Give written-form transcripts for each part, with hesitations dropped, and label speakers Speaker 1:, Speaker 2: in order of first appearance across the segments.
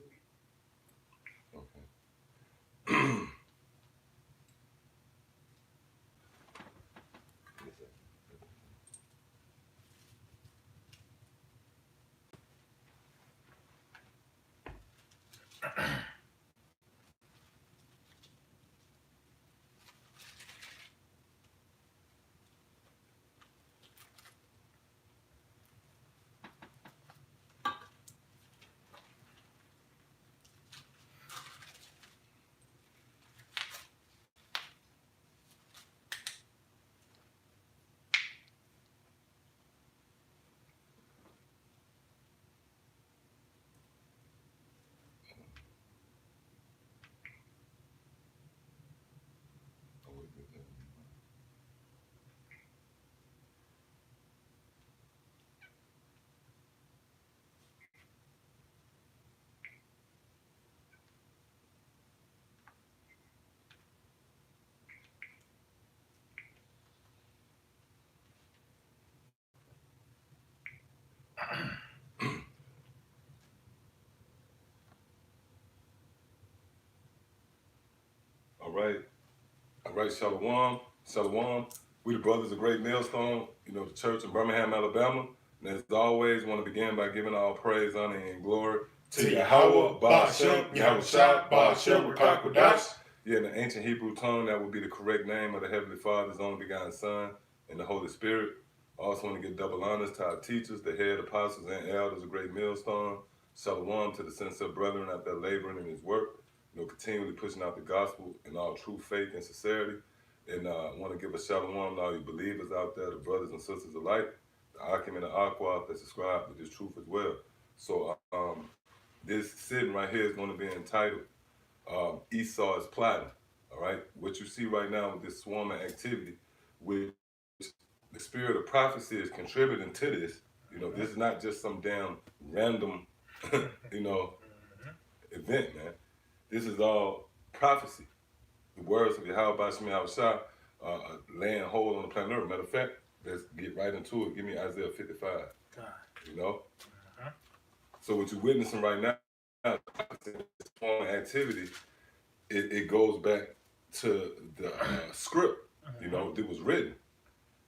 Speaker 1: Okay. All right. All right, Shalom. Shalom. We the brothers of Great Millstone, the church in Birmingham, Alabama. And as always, want to begin by giving all praise, honor, and glory to Yahweh, Ba'ashem, Yahweh Shah, Ba'ashem, Rakakwadash. Yeah, in the ancient Hebrew tongue, that would be the correct name of the Heavenly Father's only begotten Son and the Holy Spirit. I also want to give double honors to our teachers, the head apostles and elders of Great Millstone. Shalom to the sincere brethren out there laboring in his work, continually pushing out the gospel in all true faith and sincerity. And I want to give a shalom to all you believers out there, the brothers and sisters alike, the Akim and the Aqua that subscribe to this truth as well. So this sitting right here is going to be entitled Esau Is Plotting. All right, what you see right now with this swarming activity, which the spirit of prophecy is contributing to this. This is not just some damn random, event, man. This is all prophecy. The words of Yahweh Ba'ashem Yahweh Shah laying hold on the planet Earth. Matter of fact, let's get right into it. Give me Isaiah 55. God. So what you're witnessing right now, this activity, it goes back to the script, that was written.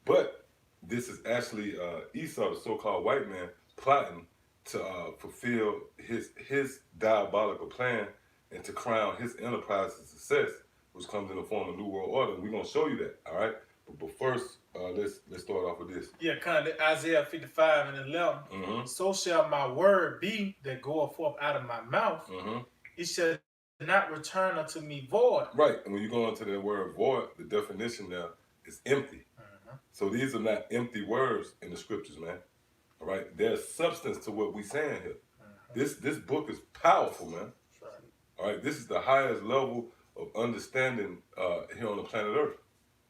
Speaker 1: But this is actually Esau, the so-called white man, plotting to fulfill his diabolical plan and to crown his enterprise a success, which comes in the form of New World Order. We're going to show you that, all right? But first, let's start off with this.
Speaker 2: Yeah, kind of Isaiah 55 and 11. So shall my word be that goeth forth out of my mouth. It shall not return unto me void.
Speaker 1: Right, and when you go into the word void, the definition there is empty. So these are not empty words in the scriptures, man. All right, there's substance to what we're saying here. This book is powerful, man. All right, this is the highest level of understanding here on the planet Earth,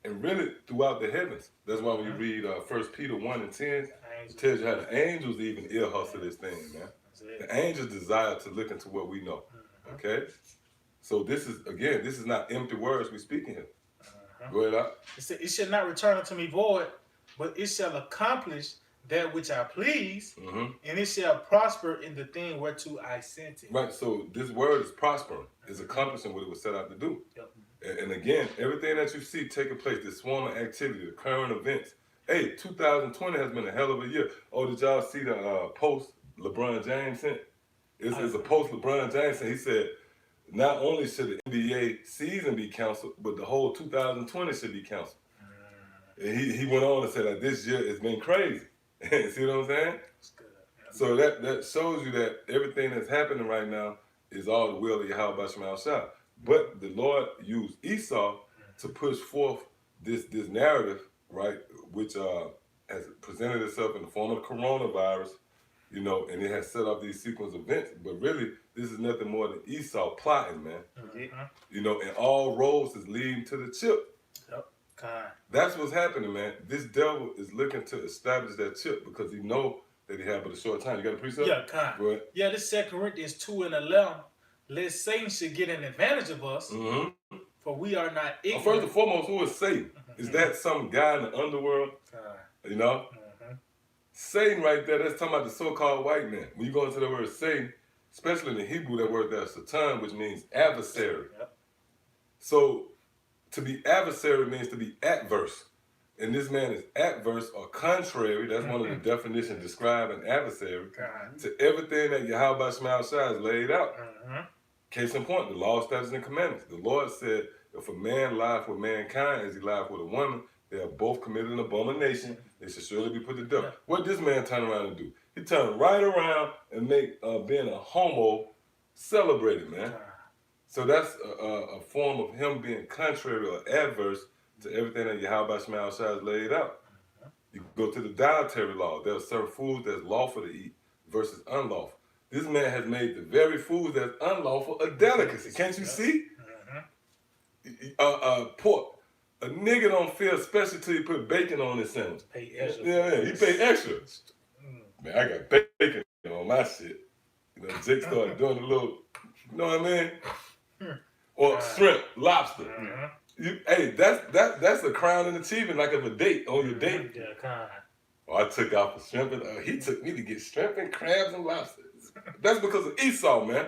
Speaker 1: and really throughout the heavens. That's why when you read 1 Peter 1 and 10, it tells you how the angels even ear hustle this thing, man. The angels desire to look into what we know. Okay, so this is not empty words we're speaking here. Go ahead, out.
Speaker 2: It shall not return unto me void, but it shall accomplish that which I please, and it shall prosper in the thing whereto I sent it.
Speaker 1: Right, so this word is prospering, is accomplishing what it was set out to do. And again, everything that you see taking place, this swarming activity, the current events. Hey, 2020 has been a hell of a year. Oh, did y'all see the post LeBron James sent? It's a post LeBron James sent. He said, not only should the NBA season be canceled, but the whole 2020 should be canceled. And he went on and said that this year has been crazy. See what I'm saying? So that shows you that everything that's happening right now is all the will of Yahweh Ba'ashem Yahweh Shah. But the Lord used Esau to push forth this narrative, right, which has presented itself in the form of the coronavirus, and it has set up these sequence of events. But really, this is nothing more than Esau plotting, man. And all roads is leading to the chip. That's what's happening, man. This devil is looking to establish that chip because he know that he had but a short time. You got a precept?
Speaker 2: Yeah, Go ahead. Yeah, this 2 Corinthians 2 and 11. Lest Satan should get an advantage of us, for we are not ignorant.
Speaker 1: Well, first and foremost, who is Satan? Is that some guy in the underworld? Satan right there, that's talking about the so-called white man. When you go into the word Satan, especially in the Hebrew, that word there, Satan, which means adversary.
Speaker 2: Yep.
Speaker 1: So to be adversary means to be adverse. And this man is adverse or contrary. That's one of the definitions describing adversary to everything that Yahweh Shema Shai has laid out. Case in point, the law, statutes, and commandments. The Lord said, if a man lieth with mankind as he lieth with a woman, they have both committed an abomination. They should surely be put to death. What did this man turn around and do? He turned right around and make being a homo celebrated, man. So that's a form of him being contrary or adverse to everything that Yahweh Shema Shai has laid out. You go to the dietary law. There are certain foods that's lawful to eat versus unlawful. This man has made the very foods that's unlawful a delicacy. Can't you see? Pork. A nigga don't feel special till you put bacon on his sandwich.
Speaker 2: Pay extra.
Speaker 1: Yeah, he pay extra. Man, I got bacon on my shit. You know, Jake started doing a little, you know what I mean? Or shrimp, lobster. Hey, that's a crowning achievement, like of a date on your date. Oh, I took out for shrimp and he took me to get shrimp and crabs and lobsters. That's because of Esau, man.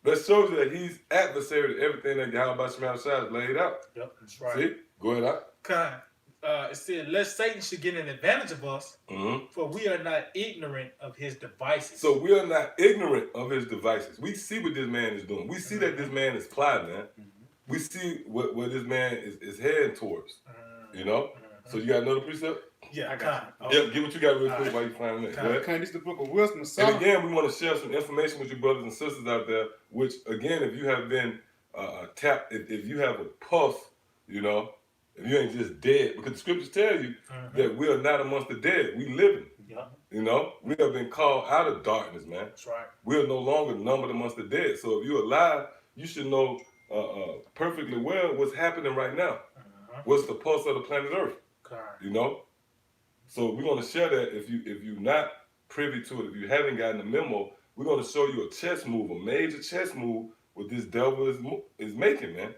Speaker 1: That shows you that he's adversary to everything that Yahweh Shema Shai has laid out.
Speaker 2: Yep, that's right.
Speaker 1: See? Go ahead out.
Speaker 2: It said, lest Satan should get an advantage of us, for we are not ignorant of his devices.
Speaker 1: So we are not ignorant of his devices. We see what this man is doing. We see that this man is plotting, man. We see what this man is heading towards. You know? So you got another precept?
Speaker 2: Yeah, I got it.
Speaker 1: Yeah, get what you got real quick while you find it.
Speaker 3: This is the book of wisdom.
Speaker 1: And again, we want to share some information with you brothers and sisters out there, which again, if you have been tapped, if you have a pulse, you know, if you ain't just dead, because the scriptures tell you that we are not amongst the dead, we living. You know, we have been called out of darkness, man.
Speaker 2: That's right.
Speaker 1: We are no longer numbered amongst the dead. So if you're alive, you should know perfectly well what's happening right now. What's the pulse of the planet Earth? You know? So we're going to share that if you're not privy to it, if you haven't gotten the memo, we're going to show you a chess move, a major chess move, what this devil is making, man.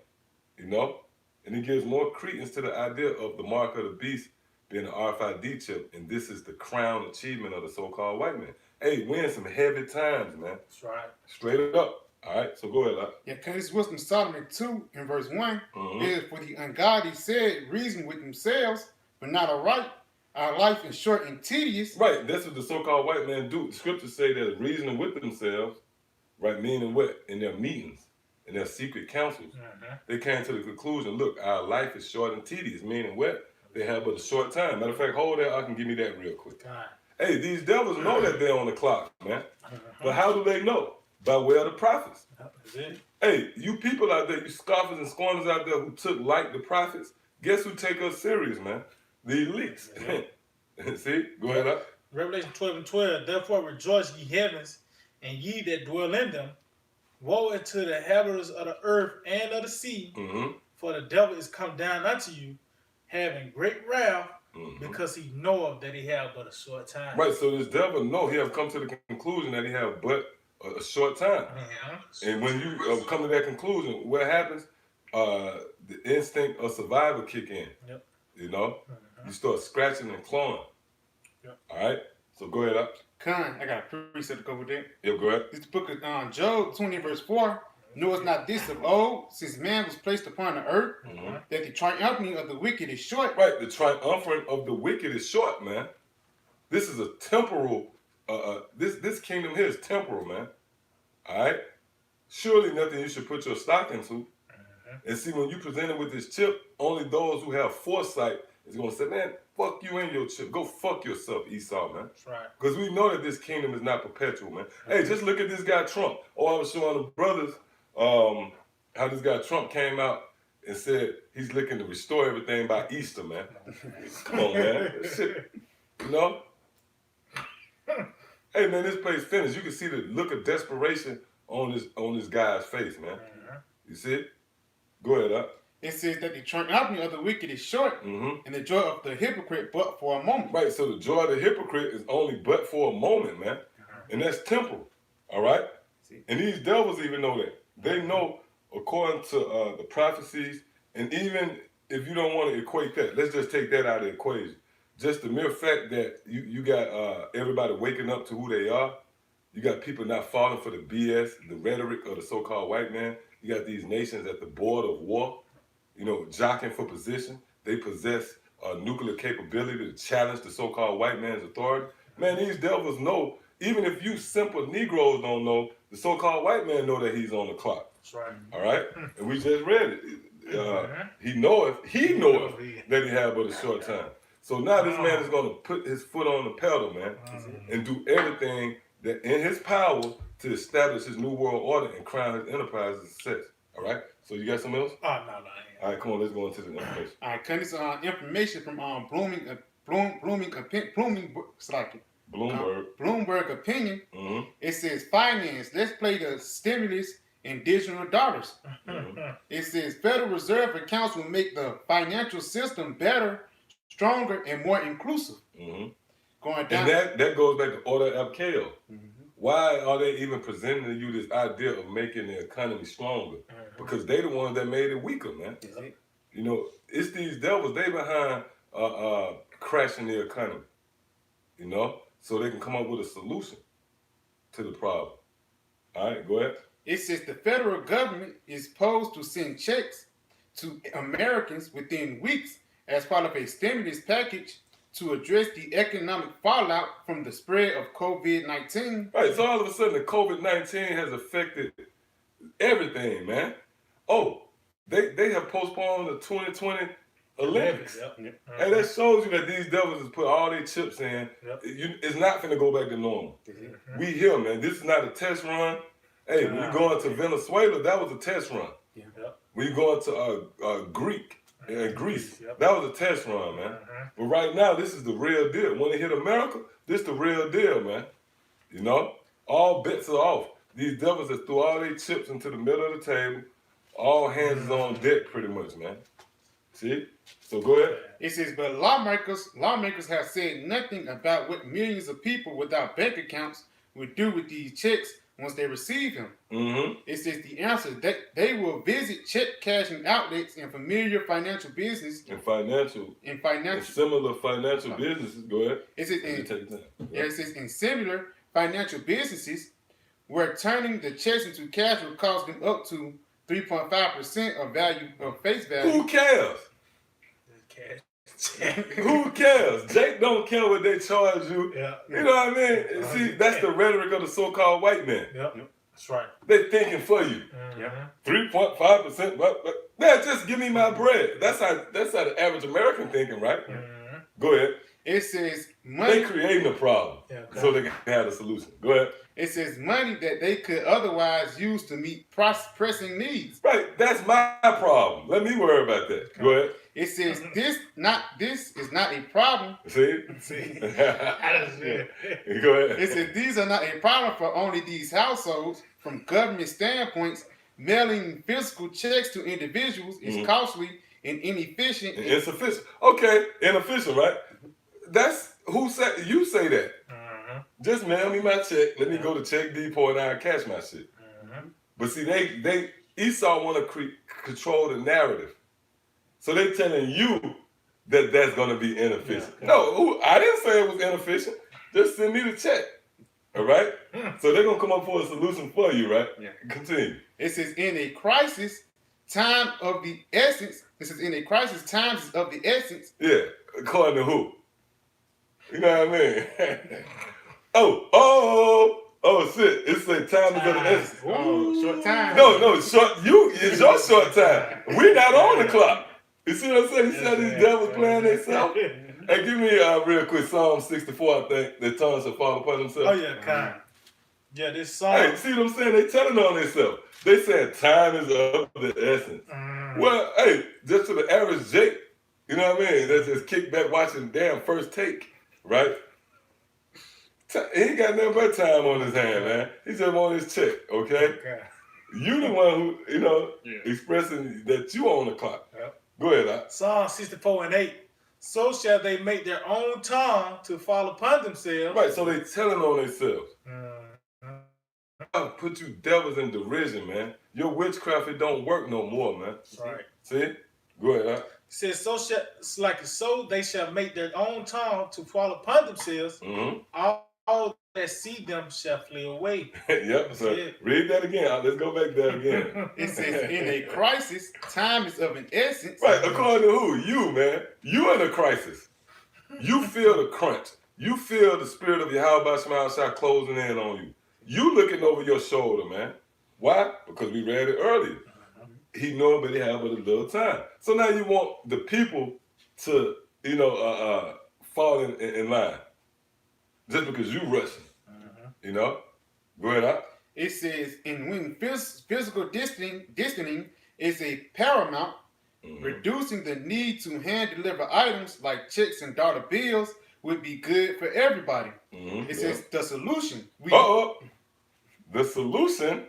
Speaker 1: You know? And it gives more credence to the idea of the mark of the beast being an RFID chip, and this is the crown achievement of the so-called white man. Hey, we're in some heavy times, man.
Speaker 2: That's right.
Speaker 1: Straight up. All right, so go ahead, Locke.
Speaker 3: Yeah, because wisdom Solomon 2 in verse 1 is, for the ungodly said, reason with themselves, but not aright. Our life is short and tedious.
Speaker 1: Right, that's what the so-called white man do. The scriptures say that reasoning with themselves, right, meaning what? In their meetings, in their secret councils, they came to the conclusion, look, our life is short and tedious, meaning what? They have but a short time. Matter of fact, hold that, I can give me that real quick. Hey, these devils know that they're on the clock, man. But how do they know? By way of the prophets. Hey, you people out there, you scoffers and scorners out there who took like the prophets, guess who take us serious, man? The elites. See? Go ahead up.
Speaker 2: Revelation 12:12. Therefore rejoice, ye heavens, and ye that dwell in them. Woe unto the inhabitants of the earth and of the sea, for the devil is come down unto you, having great wrath, because he knoweth that he have but a short time.
Speaker 1: Right, so this devil know he have come to the conclusion that he have but a short time. And when you come to that conclusion, what happens? The instinct of survival kick in. You know? You start scratching and clawing. All right? So go ahead up.
Speaker 3: I got a precept to go with that.
Speaker 1: Yeah, go ahead.
Speaker 3: This book of Job 20 verse 4. Knowest not this of old, since man was placed upon the earth, that the triumphing of the wicked is short.
Speaker 1: Right, the triumphant of the wicked is short, man. This is a temporal, this kingdom here is temporal, man. All right? Surely nothing you should put your stock into. And see, when you present it with this chip, only those who have foresight is going to say, man, fuck you and your chip. Go fuck yourself, Esau, man.
Speaker 2: That's right.
Speaker 1: Because we know that this kingdom is not perpetual, man. Hey, just look at this guy Trump. Oh, I was showing the brothers how this guy Trump came out and said he's looking to restore everything by Easter, man. Come on, man. Shit, you know? Hey, man, this place finished. You can see the look of desperation on this guy's face, man. You see it? Go ahead, up.
Speaker 3: It says that the triumphing of the wicked is short, and the joy of the hypocrite but for a moment.
Speaker 1: Right, so the joy of the hypocrite is only but for a moment, man. And that's temporal, all right? And these devils even know that. They know, according to the prophecies, and even if you don't want to equate that, let's just take that out of the equation. Just the mere fact that you got everybody waking up to who they are, You got people not falling for the BS, the rhetoric of the so-called white man. You got these nations at the board of war, jockeying for position. They possess nuclear capability to challenge the so-called white man's authority. Man, these devils know, even if you simple Negroes don't know, the so-called white man know that he's on the clock.
Speaker 2: That's right.
Speaker 1: All right? And we just read it. He knoweth that he had but a short time. So now this man is going to put his foot on the pedal, man, and do everything that in his power to establish his new world order and crown his enterprise as a success. All right? So you got something else?
Speaker 2: Oh, no.
Speaker 1: All right, come on, let's go into the information.
Speaker 3: All right, this information from Bloomberg opinion. It says finance. Let's play the stimulus in digital dollars. It says Federal Reserve accounts will make the financial system better, stronger, and more inclusive. Going down.
Speaker 1: And that goes back to Order Abkeo. Why are they even presenting to you this idea of making the economy stronger? Because they the ones that made it weaker, man. It's these devils. They behind crashing the economy. So they can come up with a solution to the problem. All right, go ahead.
Speaker 3: It says the federal government is supposed to send checks to Americans within weeks as part of a stimulus package to address the economic fallout from the spread of COVID-19.
Speaker 1: Right, so all of a sudden the COVID-19 has affected everything, man. Oh, they have postponed the 2020 Olympics. And that shows you that these devils has put all their chips in. It's not going to go back to normal. We here, man. This is not a test run. Hey, when you go into Venezuela, that was a test run. When you go into Greece, that was a test run, man. But right now, this is the real deal. When it hit America, this is the real deal, man. All bets are off. These devils that threw all their chips into the middle of the table, all hands is on deck pretty much, man. See? So go ahead.
Speaker 3: It says, but lawmakers have said nothing about what millions of people without bank accounts would do with these checks once they receive them. It says the answer that they will visit check cashing outlets and familiar financial business
Speaker 1: and similar financial businesses. Go ahead.
Speaker 3: It says in similar financial businesses where turning the checks into cash will cost them up to 3.5% of value of face value.
Speaker 1: Who cares? Who cares? Jake don't care what they charge you. You know what I mean? See, that's the rhetoric of the so-called white man.
Speaker 2: That's right.
Speaker 1: They're thinking for you. 3.5%, but just give me my bread. That's how the average American thinking, right? Go ahead.
Speaker 3: It says money.
Speaker 1: They creating a problem so they can have a solution. Go ahead.
Speaker 3: It says money that they could otherwise use to meet pressing needs.
Speaker 1: Right, that's my problem. Let me worry about that. Go ahead.
Speaker 3: It says this is not a problem.
Speaker 1: See?
Speaker 2: See?
Speaker 1: Go ahead.
Speaker 3: It says these are not a problem for only these households. From government standpoints, mailing physical checks to individuals is costly and inefficient.
Speaker 1: And insufficient. Okay, inefficient, right? That's who said you say that. Just mail me my check. Let me go to Check Depot and I'll cash my shit. But see, they Esau want to control the narrative. So they telling you that that's going to be inefficient. No, I didn't say it was inefficient. Just send me the check. All right? So they're going to come up with a solution for you, right? Continue.
Speaker 3: It says in a crisis, time of the essence. It says in a crisis, time is of the essence.
Speaker 1: Yeah, according to who? You know what I mean? Oh, shit. It's like time is of the essence.
Speaker 3: Short time.
Speaker 1: No, it's your short time. We're not on the clock. You see what I'm saying? You see how these devils playing themselves? Hey, give me real quick Psalm 64, I think. Their tongues shall fall upon themselves.
Speaker 2: Oh, yeah, kind. Yeah, this song.
Speaker 1: Hey, see what I'm saying? They telling on themselves. They said time is of the essence. Well, hey, just to the average Jake, you know what I mean? That's just kick back watching damn First Take, right? He ain't got nothing but time on his hand, man. He just on his check, okay? You the one who, expressing that you on the clock. Go ahead, Doc.
Speaker 2: Psalm 64:8. So shall they make their own tongue to fall upon themselves.
Speaker 1: Right, so they telling on themselves. I'll put you devils in derision, man. Your witchcraft, it don't work no more, man.
Speaker 2: Right.
Speaker 1: See? Go ahead, Doc.
Speaker 2: It says, so they shall make their own tongue to fall upon themselves. All that see them shall flee away.
Speaker 1: Yep. So read that again. Let's go back there again.
Speaker 3: It says, in a crisis, time is of an essence.
Speaker 1: Right. According to who? You, man. You in a crisis. You feel the crunch. You feel the spirit of Yahweh Shema Shah closing in on you. You looking over your shoulder, man. Why? Because we read it earlier. He know, but he have but a little time. So now you want the people to, fall in line. Just because you rushing. Go ahead, out.
Speaker 3: It says, and when physical distancing is a paramount, reducing the need to hand deliver items like checks and dollar bills would be good for everybody. It says the solution.
Speaker 1: The solution,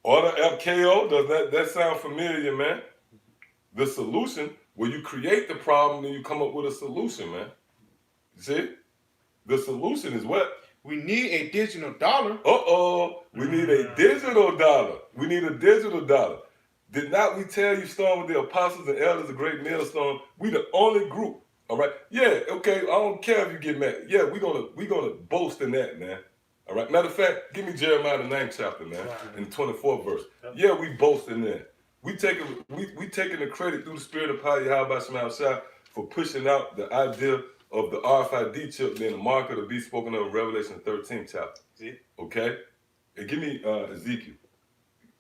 Speaker 1: or the FKO, does that sound familiar, man? The solution, where you create the problem and you come up with a solution, man. You see? The solution is what?
Speaker 3: We need a digital dollar.
Speaker 1: We need a digital dollar. We need a digital dollar. Did not we tell you, Storm, with the apostles and elders, the great millstone, we the only group, all right? Yeah, okay, I don't care if you get mad. Yeah, we gonna boast in that, man. All right, matter of fact, give me Jeremiah the 9th chapter, man, in the 24th verse. Yeah, we boast in that. We taking the credit through the spirit of power, Yahweh Shema Shah, for pushing out the idea of the RFID chip being the marker to be spoken of in Revelation 13th chapter. Okay? And give me Ezekiel.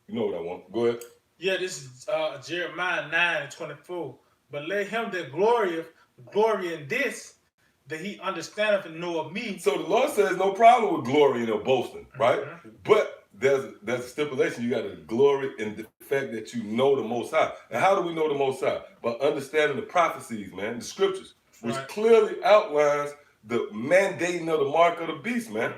Speaker 1: You know what I want. Go ahead.
Speaker 2: Yeah, this is Jeremiah 9:24. But let him that glorieth glory in this, that he understandeth and know of me.
Speaker 1: So the Lord says no problem with glorying or boasting, right? But there's a stipulation. You got to glory in the fact that you know the Most High. And how do we know the Most High? By understanding the prophecies, man, the scriptures, which clearly outlines the mandating of the mark of the beast, man,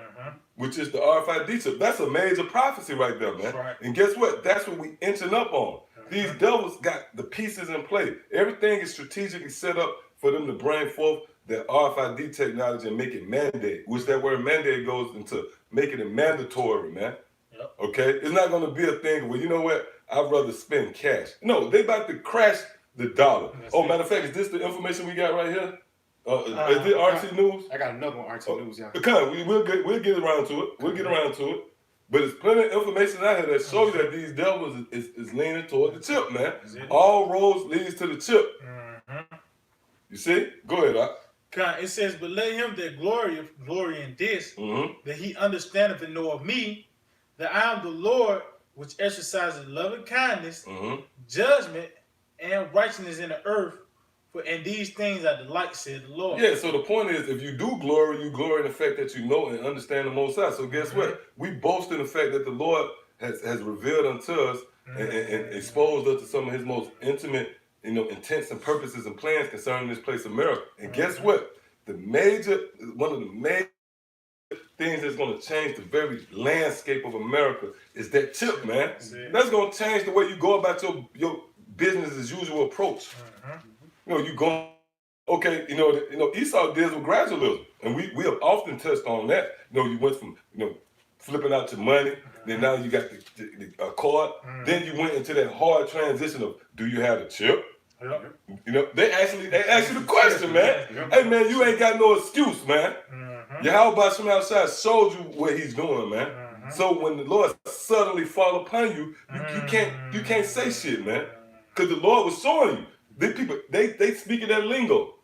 Speaker 1: which is the RFID chip. That's a major prophecy right there, man. And guess what? That's what we inching up on. These devils got the pieces in play. Everything is strategically set up for them to bring forth that RFID technology and make it mandate, which that word mandate goes into making it mandatory, man. Okay? It's not going to be a thing where, you know what, I'd rather spend cash. No, they about to crash the dollar. Matter of fact, is this the information we got right here? Is this RT News?
Speaker 3: I got another one, RT News, yeah.
Speaker 1: We'll get around to it. We'll get around to it. But there's plenty of information out here that shows you that these devils is leaning toward the chip, man. All roads leads to the chip. You see? Go ahead, Doc.
Speaker 2: It says, but let him that glorieth glory in this, that he understandeth and know of me, that I am the Lord which exercises loving kindness, judgment, and righteousness in the earth. For in these things I delight, said the Lord. Yeah,
Speaker 1: so the point is, if you do glory, you glory in the fact that you know and understand the Most High. So guess what? We boast in the fact that the Lord has revealed unto us and exposed us to some of his most intimate, intents and purposes and plans concerning this place, America. And guess what? One of the major things that's going to change the very landscape of America is that chip, man. That's going to change the way you go about your business as usual approach. You go, okay, Esau deals with gradualism. And we have often touched on that. You went from, flipping out your money, then now you got the card, then you went into that hard transition of, do you have a chip? They ask you the question, man. Hey, man, you ain't got no excuse, man. Yahweh Shema Shah showed you what he's doing, man. So when the Lord suddenly fall upon you, you can't say shit, man. Because the Lord was showing you. The people, they speak in that lingo.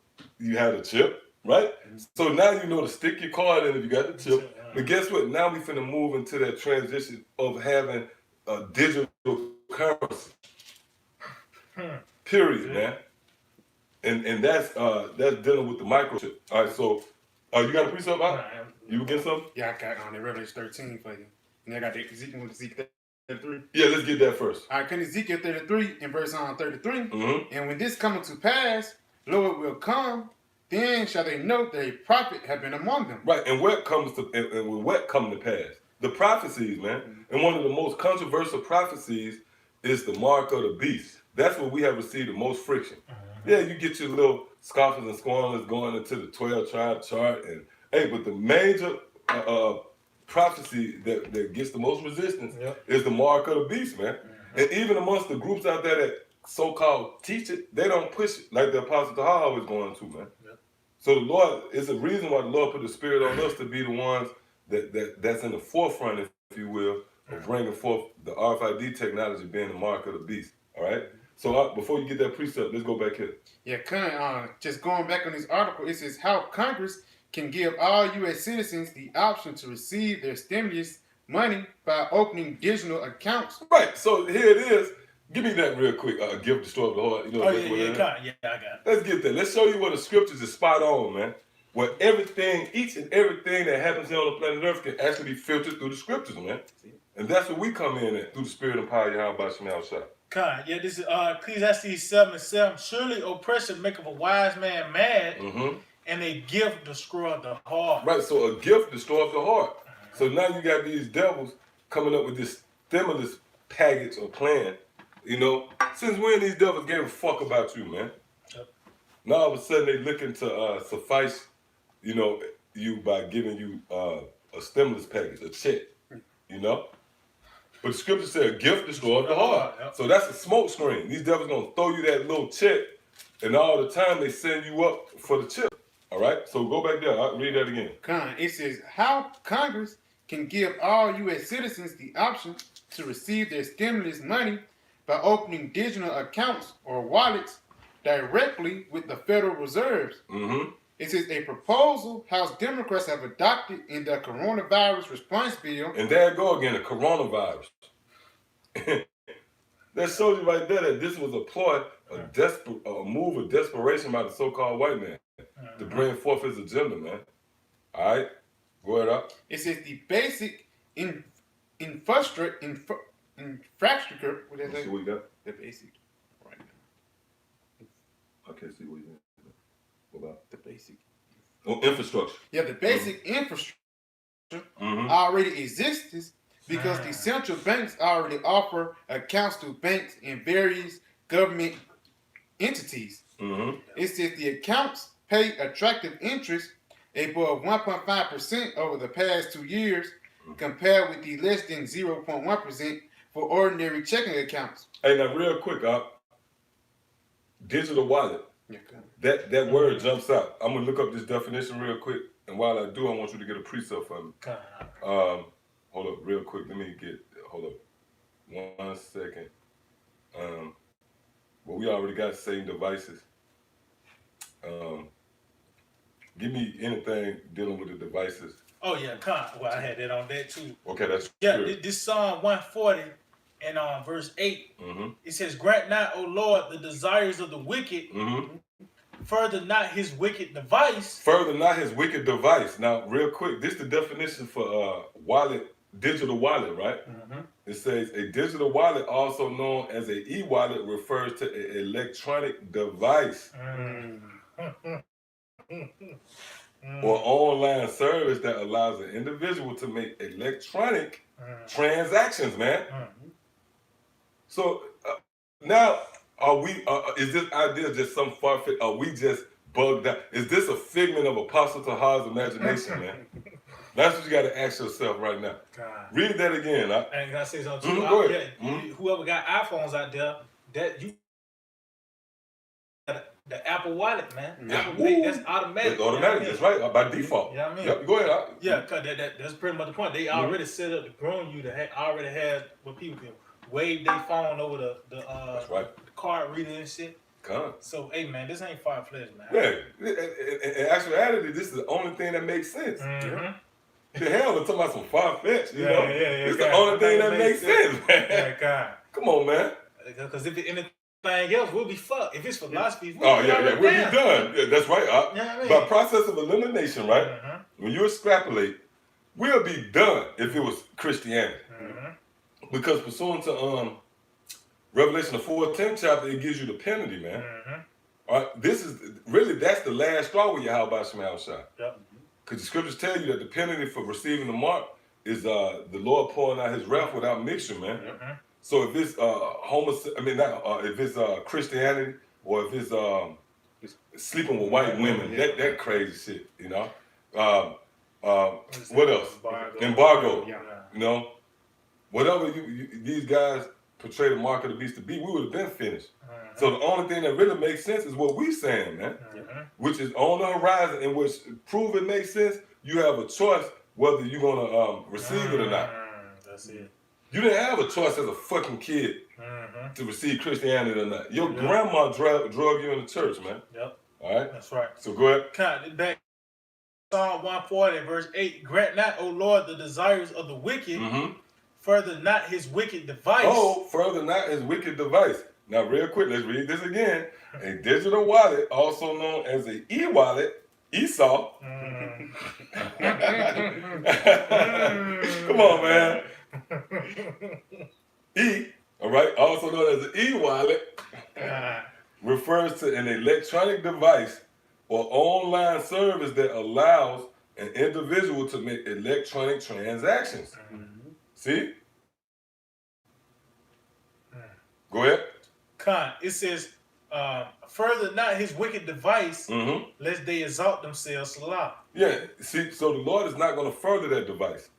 Speaker 1: You have a chip, right? So now you know to stick your card in if you got the chip. But guess what? Now we finna move into that transition of having a digital currency. Period, man. And that's dealing with the microchip. All right, so you got a precept out? You were getting something?
Speaker 3: Yeah, I got on Revelation 13 for you. And I got the Ezekiel 33.
Speaker 1: Yeah, let's get that first.
Speaker 3: All right, Ezekiel 33 in verse 33. And when this cometh to pass, Lord will come, then shall they know that a prophet have been among them.
Speaker 1: Right, and what comes to pass? The prophecies, man. And one of the most controversial prophecies is the mark of the beast. That's where we have received the most friction. Yeah, you get your little scoffers and scorners going into the 12 tribe chart, but the major prophecy that gets the most resistance is the mark of the beast, man. And even amongst the groups out there that so-called teach it, they don't push it like the Apostle Taha is going to, man. So the Lord, it's a reason why the Lord put the Spirit on us to be the ones that's in the forefront, if you will, of bringing forth the RFID technology being the mark of the beast. All right. So before you get that precept, let's go back here.
Speaker 3: Yeah, just going back on this article, it says how Congress can give all U.S. citizens the option to receive their stimulus money by opening digital accounts.
Speaker 1: Right. So here it is. Give me that real quick. Gift, destroy the heart. You know.
Speaker 2: Oh yeah, I got it.
Speaker 1: Let's get that. Let's show you what the scriptures is spot on, man. Where everything, each and everything that happens here on the planet Earth can actually be filtered through the scriptures, man. And that's what we come in at, through the spirit and power of Yahweh Shemel Shah.
Speaker 2: Yeah, this is Ecclesiastes 7:7. Surely oppression maketh a wise man mad, and a gift destroyeth the heart.
Speaker 1: Right, so a gift destroys the heart. So now you got these devils coming up with this stimulus package or plan. You know, since when these devils gave a fuck about you, man? Yep. Now all of a sudden they looking to suffice, you know, you by giving you a stimulus package, a check, you know? But the scripture said a gift destroys the heart. Yep. So that's a smoke screen. These devils gonna throw you that little check, and all the time they send you up for the chip. All right, so go back there. I'll read that again.
Speaker 3: It says how Congress can give all U.S. citizens the option to receive their stimulus money by opening digital accounts or wallets directly with the Federal Reserves. It says a proposal House Democrats have adopted in the coronavirus response bill.
Speaker 1: And there you go again, the coronavirus. That shows you right there that this was a ploy, a move of desperation by the so-called white man to bring forth his agenda, man. All right, go ahead up.
Speaker 3: It says the basic infrastructure. What is that?
Speaker 1: See what you got?
Speaker 3: The basic. Right now.
Speaker 1: Okay, see what you got. What about
Speaker 3: the basic?
Speaker 1: Oh, infrastructure.
Speaker 3: Yeah, the basic infrastructure already exists because the central banks already offer accounts to banks and various government entities. It says the accounts pay attractive interest above 1.5% over the past 2 years, compared with the less than 0.1% for ordinary checking accounts.
Speaker 1: Hey, now real quick, digital wallet. That word jumps out. I'm gonna look up this definition real quick, and while I do, I want you to get a precept for me. Hold up, real quick. Hold up, 1 second. Well, we already got same devices. Give me anything dealing with the devices.
Speaker 2: Oh yeah, well I had that on that too.
Speaker 1: Okay, that's
Speaker 2: true. This Psalm 140 and verse 8. It says, "Grant not, O Lord, the desires of the wicked. Further not his wicked device."
Speaker 1: Further not his wicked device. Now, real quick, this is the definition for wallet, digital wallet, right? It says a digital wallet, also known as a e-wallet, refers to an electronic device or online service that allows an individual to make electronic transactions, man. So now, are we? Is this idea just some far-fetched? Are we just bugged out? Is this a figment of Apostle Tahar's imagination, man? That's what you got to ask yourself right now. Read that again.
Speaker 2: And can I say something too?
Speaker 1: Go ahead.
Speaker 2: Whoever got iPhones out there, that you the Apple Wallet, man. Apple Pay, that's automatic.
Speaker 1: It's automatic. That's right. By default.
Speaker 2: You know what I mean?
Speaker 1: Yep. Go ahead.
Speaker 2: Yeah, cause that's pretty much the point. They already set up to grown you to already have what people can wave their phone over the card reader and shit. So, hey, man, this ain't far-fetched, man.
Speaker 1: Yeah. In actuality, this is the only thing that makes sense. The hell, we're talking about some far-fetched, you know? It's the only thing that makes sense, man. Come on, man.
Speaker 2: Because if anything else, we'll be fucked. If it's philosophy,
Speaker 1: we'll be done. Yeah, that's right.
Speaker 2: You know what I mean?
Speaker 1: By process of elimination, right? When you extrapolate, we'll be done if it was Christianity. Because pursuant to Revelation, the 4:10 chapter, it gives you the penalty, man. All right, this is really, that's the last straw with Yahweh Shemel Shah. Because the scriptures tell you that the penalty for receiving the mark is the Lord pouring out his wrath without mixture, man. So if it's if it's Christianity, or if it's sleeping with white women, that crazy shit, you know. What else? Embargo. You know, whatever these guys portray the mark of the beast to be, we would have been finished. So the only thing that really makes sense is what we saying, man, which is on the horizon, in which prove it makes sense. You have a choice whether you're gonna receive it or not.
Speaker 2: That's it.
Speaker 1: You didn't have a choice as a fucking kid to receive Christianity or not. Your grandma drug you in the church, man.
Speaker 2: Yep.
Speaker 1: All right.
Speaker 2: That's right.
Speaker 1: So go ahead.
Speaker 2: Back Psalm 140, verse 8. Grant not, O Lord, the desires of the wicked. Further not his wicked device.
Speaker 1: Oh, further not his wicked device. Now, real quick, let's read this again. A digital wallet, also known as an e-wallet, Esau. Come on, man. All right, also known as an e-wallet, refers to an electronic device or online service that allows an individual to make electronic transactions. See? Go ahead.
Speaker 2: It says, further not his wicked device, lest they exalt themselves a lot.
Speaker 1: Yeah, see, so the Lord is not going to further that device.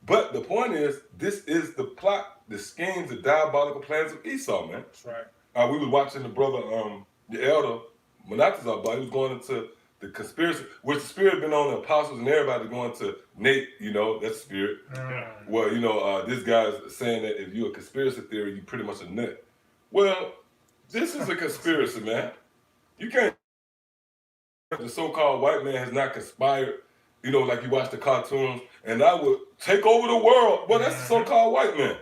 Speaker 1: But the point is, this is the plot, the schemes, the diabolical plans of Esau, man.
Speaker 2: That's right.
Speaker 1: We was watching the brother, the elder, Monatizah, but he was going into the conspiracy, which the spirit been on the apostles and everybody going to Nate, you know, that's the spirit. Well, you know, this guy's saying that if you're a conspiracy theory, you pretty much a nut. Well, this is a conspiracy, man. You can't, the so-called white man has not conspired, you know, like you watch the cartoons, and I would take over the world. Well, that's the so-called white man.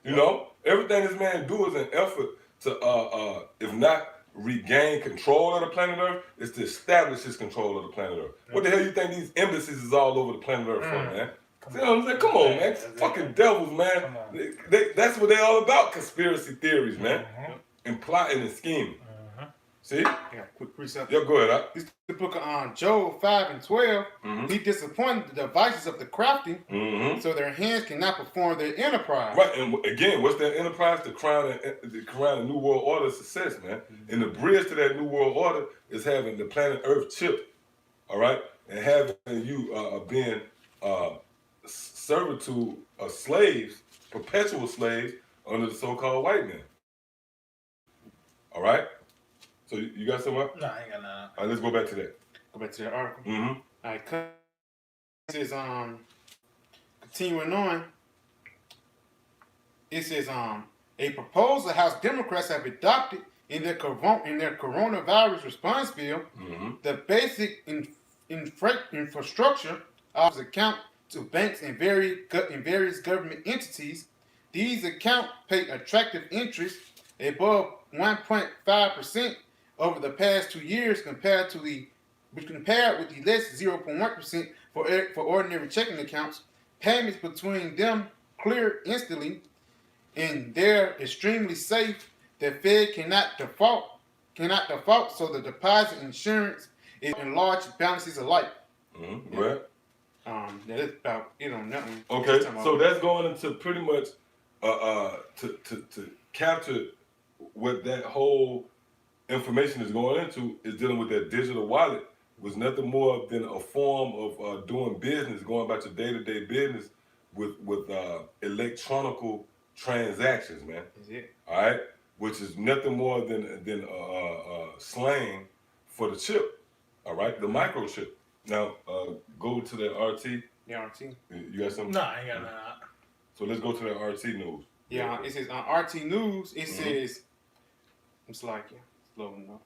Speaker 1: You know, everything this man do is an effort to, if not regain control of the planet Earth, is to establish his control of the planet Earth. What the hell you think these embassies is all over the planet Earth for, man? See what I'm saying? Come on, man. Fucking devils, man. That's what they all about, conspiracy theories, man. And plotting and scheming. See?
Speaker 3: Yeah, quick precept.
Speaker 1: Yeah, go ahead.
Speaker 3: This is the book of Job 5 and 12. He disappointed the devices of the crafty, so their hands cannot perform their enterprise.
Speaker 1: Right, and again, what's that enterprise? The crown of New World Order success, man. And the bridge to that New World Order is having the planet Earth chip, all right? And having you being servitude of slaves, perpetual slaves, under the so-called white man. All right? So you got something up?
Speaker 2: No, I ain't got none.
Speaker 1: All right, let's go back to that.
Speaker 3: Go back to that article. All right, this is continuing on. It says a proposal House Democrats have adopted in their coronavirus response bill. The basic infrastructure offers account to banks and various government entities. These accounts pay attractive interest above 1.5% over the past 2 years, compared with the less 0.1% for ordinary checking accounts. Payments between them clear instantly, and they're extremely safe. The Fed cannot default, so the deposit insurance is in large balances alike.
Speaker 1: Right.
Speaker 3: That's about it on that one.
Speaker 1: Okay, so that's going into pretty much to capture what that whole information is going into is dealing with that digital wallet. Was nothing more than a form of doing business, going about your day-to-day business with electronical transactions, man.
Speaker 3: That's it.
Speaker 1: All right, which is nothing more than slang for the chip. All right, the microchip. Now go to that RT.
Speaker 3: Yeah, RT.
Speaker 1: You got something?
Speaker 2: No, I ain't got none.
Speaker 1: So let's go to that RT news.
Speaker 3: Yeah, it says on RT News. It says, it's like slow enough.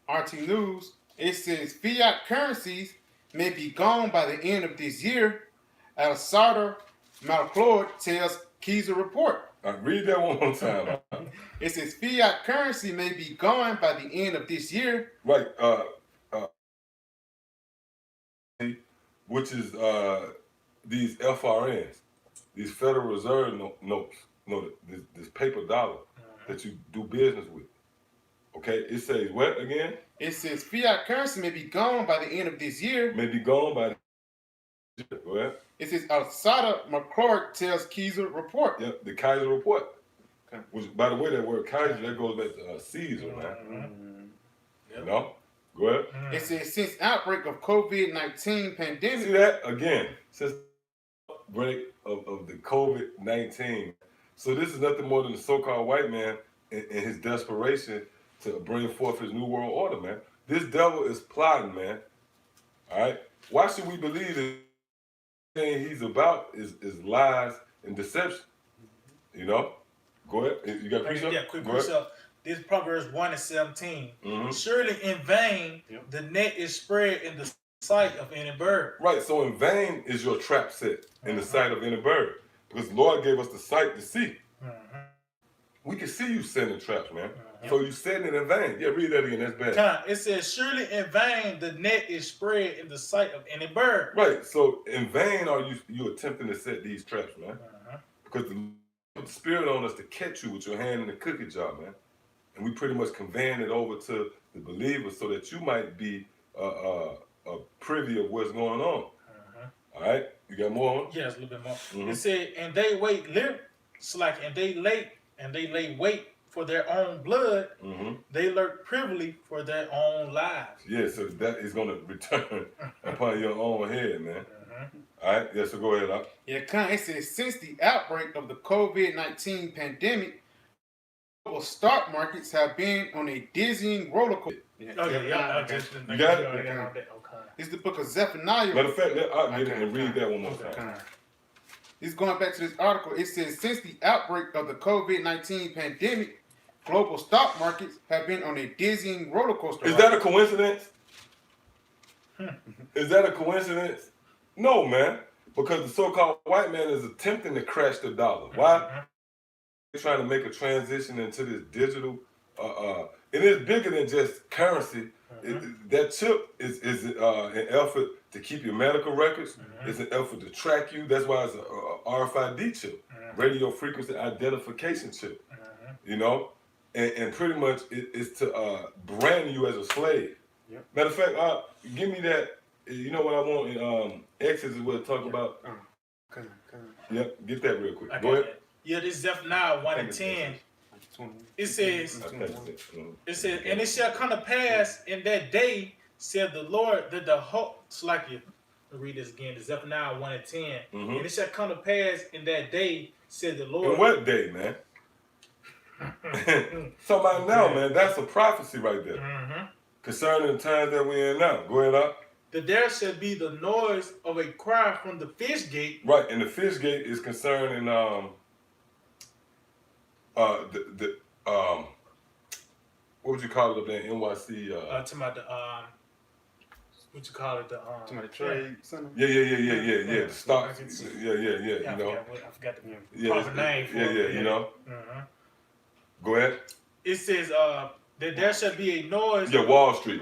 Speaker 3: RT News. It says fiat currencies may be gone by the end of this year. Alessandro Malclord tells Keyser report.
Speaker 1: Read that one more time.
Speaker 3: It says fiat currency may be gone by the end of this year.
Speaker 1: Right. Which is these FRNs, these Federal Reserve notes, this paper dollar that you do business with. Okay, it says what again?
Speaker 3: It says fiat currency may be gone by the end of this year.
Speaker 1: May be gone by the go ahead.
Speaker 3: It says Alessandro McClure tells Keyser report.
Speaker 1: Yep, the Kaiser report.
Speaker 3: Okay.
Speaker 1: Which, by the way, that word Kaiser, that goes back to Caesar, man. You know? Go ahead.
Speaker 3: It says since outbreak of COVID-19 pandemic.
Speaker 1: See that? Again, since outbreak of the COVID-19. So this is nothing more than the so-called white man in his desperation to bring forth his new world order, man. This devil is plotting, man. All right? Why should we believe this thing he's about is lies and deception. You know? Go ahead. You got precept?
Speaker 2: Yeah, quick precept. This is Proverbs 1:17.
Speaker 1: Mm-hmm.
Speaker 2: Surely in vain the net is spread in the sight of any bird.
Speaker 1: Right, so in vain is your trap set in the sight of any bird. Because the Lord gave us the sight to see. We can see you setting traps, man. So you setting it in vain. Yeah, read that again. That's bad.
Speaker 2: It says, surely in vain the net is spread in the sight of any bird.
Speaker 1: Right, so in vain are you attempting to set these traps, man. Because the Spirit on us to catch you with your hand in the cookie jar, man. And we pretty much conveying it over to the believer so that you might be privy of what's going on. All right, you got more on?
Speaker 2: Yes, a little bit more. It said, and they wait slack, and they lay wait for their own blood. They lurk privily for their own lives.
Speaker 1: Yeah, so that is going to return upon your own head, man. All right, yeah, so go ahead, Doc.
Speaker 3: Yeah, it says, since the outbreak of the COVID-19 pandemic, global stock markets have been on a dizzying roller coaster.
Speaker 1: You got it?
Speaker 3: It's the book of Zephaniah.
Speaker 1: Matter of fact, I'll get it and read that one more time.
Speaker 3: He's going back to this article. It says, since the outbreak of the COVID-19 pandemic, global stock markets have been on a dizzying roller coaster.
Speaker 1: Is that a coincidence? Is that a coincidence? No, man. Because the so-called white man is attempting to crash the dollar. Why? They're trying to make a transition into this digital. It is bigger than just currency. That chip is an effort to keep your medical records. It's an effort to track you. That's why it's a RFID chip, radio frequency identification chip. You know, and pretty much it's to brand you as a slave. Matter of fact, give me that. You know what I want in Exodus is what it talk about. Yep, get that real quick. Go ahead.
Speaker 2: Yeah, this is Zephaniah 1:10. It says, and it shall come to pass in that day, said the Lord, that the whole, read this again, the Zephaniah 1:10. And it shall come to pass in that day, said the Lord.
Speaker 1: In what day, man? So by now, man, that's a prophecy right there. Concerning the times that we're in now. Go ahead, up.
Speaker 2: That there shall be the noise of a cry from the fish gate.
Speaker 1: Right, and the fish gate is concerning what would you call it up there in NYC?
Speaker 2: What you call it?
Speaker 3: The trade center.
Speaker 1: Yeah. The stock. Yeah. You know.
Speaker 2: I forgot the proper name for it.
Speaker 1: You know. Go ahead.
Speaker 2: It says that there shall be a noise.
Speaker 1: Yeah, Wall Street.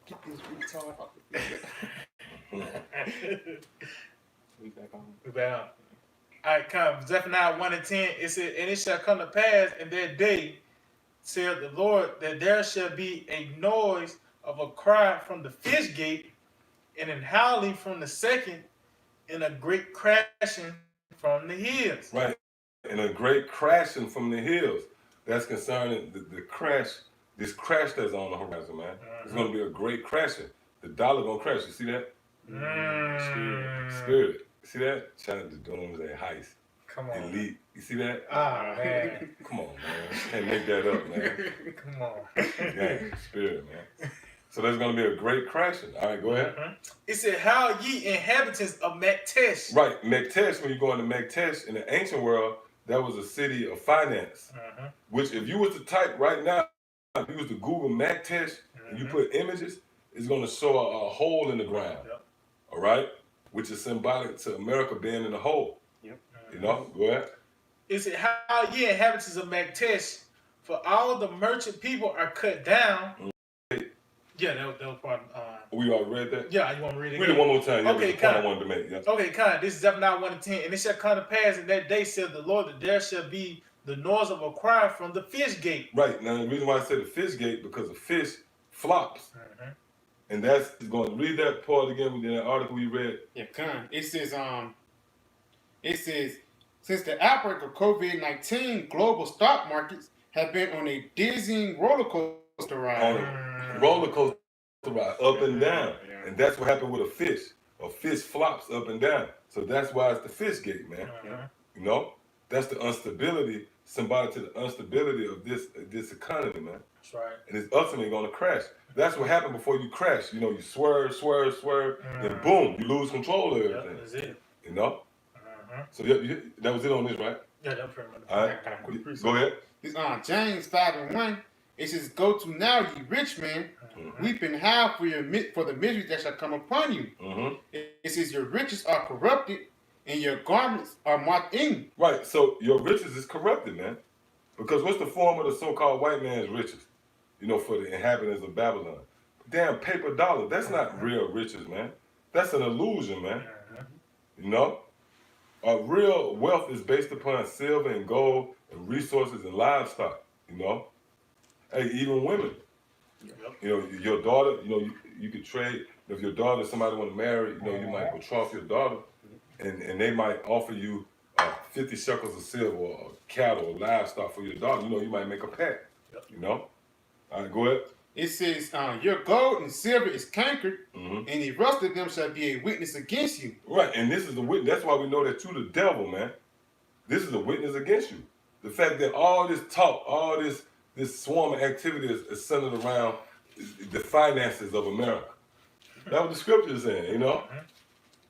Speaker 3: Get this retard off the We back on.
Speaker 2: We back on. All right, come. Zephaniah 1:10. It says, and it shall come to pass in that day, said the Lord, that there shall be a noise of a cry from the fish gate, and an howling from the second, and a great crashing from the hills.
Speaker 1: Right, and a great crashing from the hills. That's concerning the crash. This crash that's on the horizon, man. It's going to be a great crashing. The dollar going to crash. You see that? Spirit. See that? China doing was a heist.
Speaker 2: Come on.
Speaker 1: Elite. You see that?
Speaker 2: Ah, man.
Speaker 1: Come on, man. Can't make that up, man.
Speaker 2: Come on.
Speaker 1: Yeah, spirit, man. So there's going to be a great crashing. All right, go ahead.
Speaker 2: It said, how ye inhabitants of Mektesh.
Speaker 1: Right. Mektesh, when you go into Mektesh, in the ancient world, that was a city of finance. Which if you was to type right now, if you was to Google Mektesh and you put images, it's going to show a hole in the ground. All right? Which is symbolic to America being in the hole. You know? Go ahead.
Speaker 2: It said, how ye inhabitants of Mektesh, for all the merchant people are cut down. Yeah, that was part of...
Speaker 1: we already read that?
Speaker 2: Yeah, you want to read it
Speaker 1: Read it one more time. Yeah,
Speaker 2: okay,
Speaker 1: the point I wanted to make. Yeah.
Speaker 2: Okay, kind. This is Zephaniah 1:10. And it shall come to pass in that day, said the Lord, that there shall be the noise of a cry from the fish gate.
Speaker 1: Right. Now, the reason why I said the fish gate, because the fish flops. And that's going to read that part again within that article we read.
Speaker 3: Yeah, it says, since the outbreak of COVID-19, global stock markets have been on a dizzying roller coaster ride.
Speaker 1: On a roller coaster ride, up and down. And that's what happened with a fish. A fish flops up and down. So that's why it's the fish gate, man. You know? That's the instability, symbolic to the instability of this economy, man.
Speaker 2: That's right.
Speaker 1: And it's ultimately going to crash. That's what happened before you crash. You know, you swerve, then boom, you lose control of everything.
Speaker 2: Yep, that's it.
Speaker 1: You know? So that was it on this, right?
Speaker 2: Yeah, that's pretty much.
Speaker 1: All right. Go ahead.
Speaker 3: It's on James 5:1. It says, "Go to now, ye rich men, weep and howl for the misery that shall come upon you." It says, "Your riches are corrupted, and your garments are moth-eaten."
Speaker 1: Right. So your riches is corrupted, man. Because what's the form of the so-called white man's riches? You know, for the inhabitants of Babylon. Damn paper dollar. That's not real riches, man. That's an illusion, man. You know? Real wealth is based upon silver and gold and resources and livestock, you know? Hey, even women. You know, your daughter, you know, you could trade. If your daughter, somebody want to marry, you know, you might betroth your daughter, and they might offer you 50 shekels of silver or cattle or livestock for your daughter. You know, you might make a pact, you know? All right, go ahead.
Speaker 3: It says, "Your gold and silver is cankered, and the rust of them shall be a witness against you."
Speaker 1: Right, and this is the witness. That's why we know that you the devil, man. This is a witness against you. The fact that all this talk, all this swarm of activity is centered around the finances of America. That's what the scriptures saying, you know?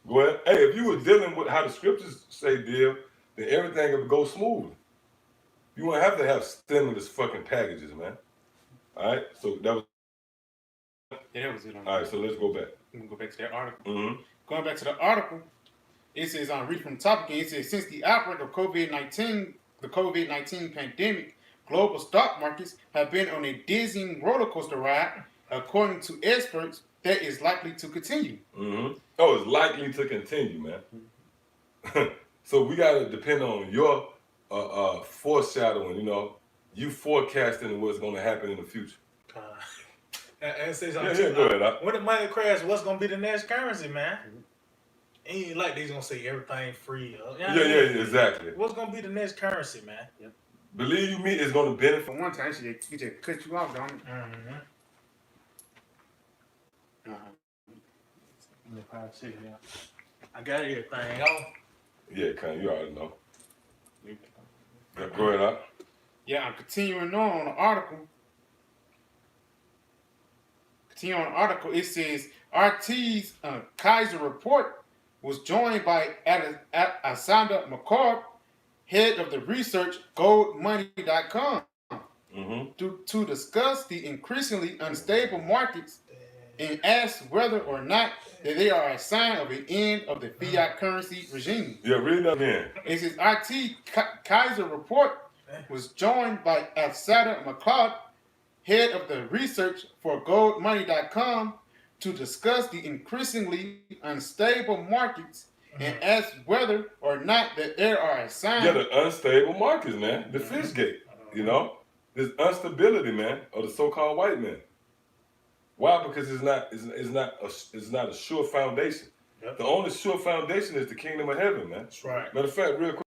Speaker 1: Go ahead. Hey, if you were dealing with how the scriptures say deal, then everything would go smoothly. You won't have to have stimulus fucking packages, man. All right, so that was.
Speaker 3: Yeah, that was it.
Speaker 1: All right, so let's go back.
Speaker 3: We can go back to that article. Going back to the article, it says, read from the top again, it says, "Since the outbreak of COVID-19, the COVID-19 pandemic, global stock markets have been on a dizzying roller coaster ride. According to experts, that is likely to continue."
Speaker 1: Oh, it's likely to continue, man. So we got to depend on your foreshadowing, you know, you forecasting what's going to happen in the future.
Speaker 2: And it says,
Speaker 1: go ahead.
Speaker 2: When the money crash, what's going to be the next currency, man? Ain't like they's going to say everything free.
Speaker 1: Yeah, exactly.
Speaker 2: What's going to be the next currency, man?
Speaker 1: Believe you me, it's going to benefit.
Speaker 3: One time, she just cut you off, don't it?
Speaker 2: I got everything on.
Speaker 1: Yeah, you already know. Go ahead, Doc.
Speaker 3: Yeah, I'm continuing on the article. It says, RT's Kaiser report was joined by Asanda McCord, head of the research goldmoney.com, to discuss the increasingly unstable markets and ask whether or not that they are a sign of the end of the fiat currency regime.
Speaker 1: Yeah, read that again.
Speaker 3: It says, Kaiser report was joined by Asada McCloud, head of the research for goldmoney.com, to discuss the increasingly unstable markets and ask whether or not that there are a sign.
Speaker 1: Yeah, the unstable markets, man. The fish gate, you know? There's instability, man, of the so-called white man. Why? Because it's not a sure foundation. The only sure foundation is the kingdom of heaven, man.
Speaker 2: That's right.
Speaker 1: Matter of fact, real quick,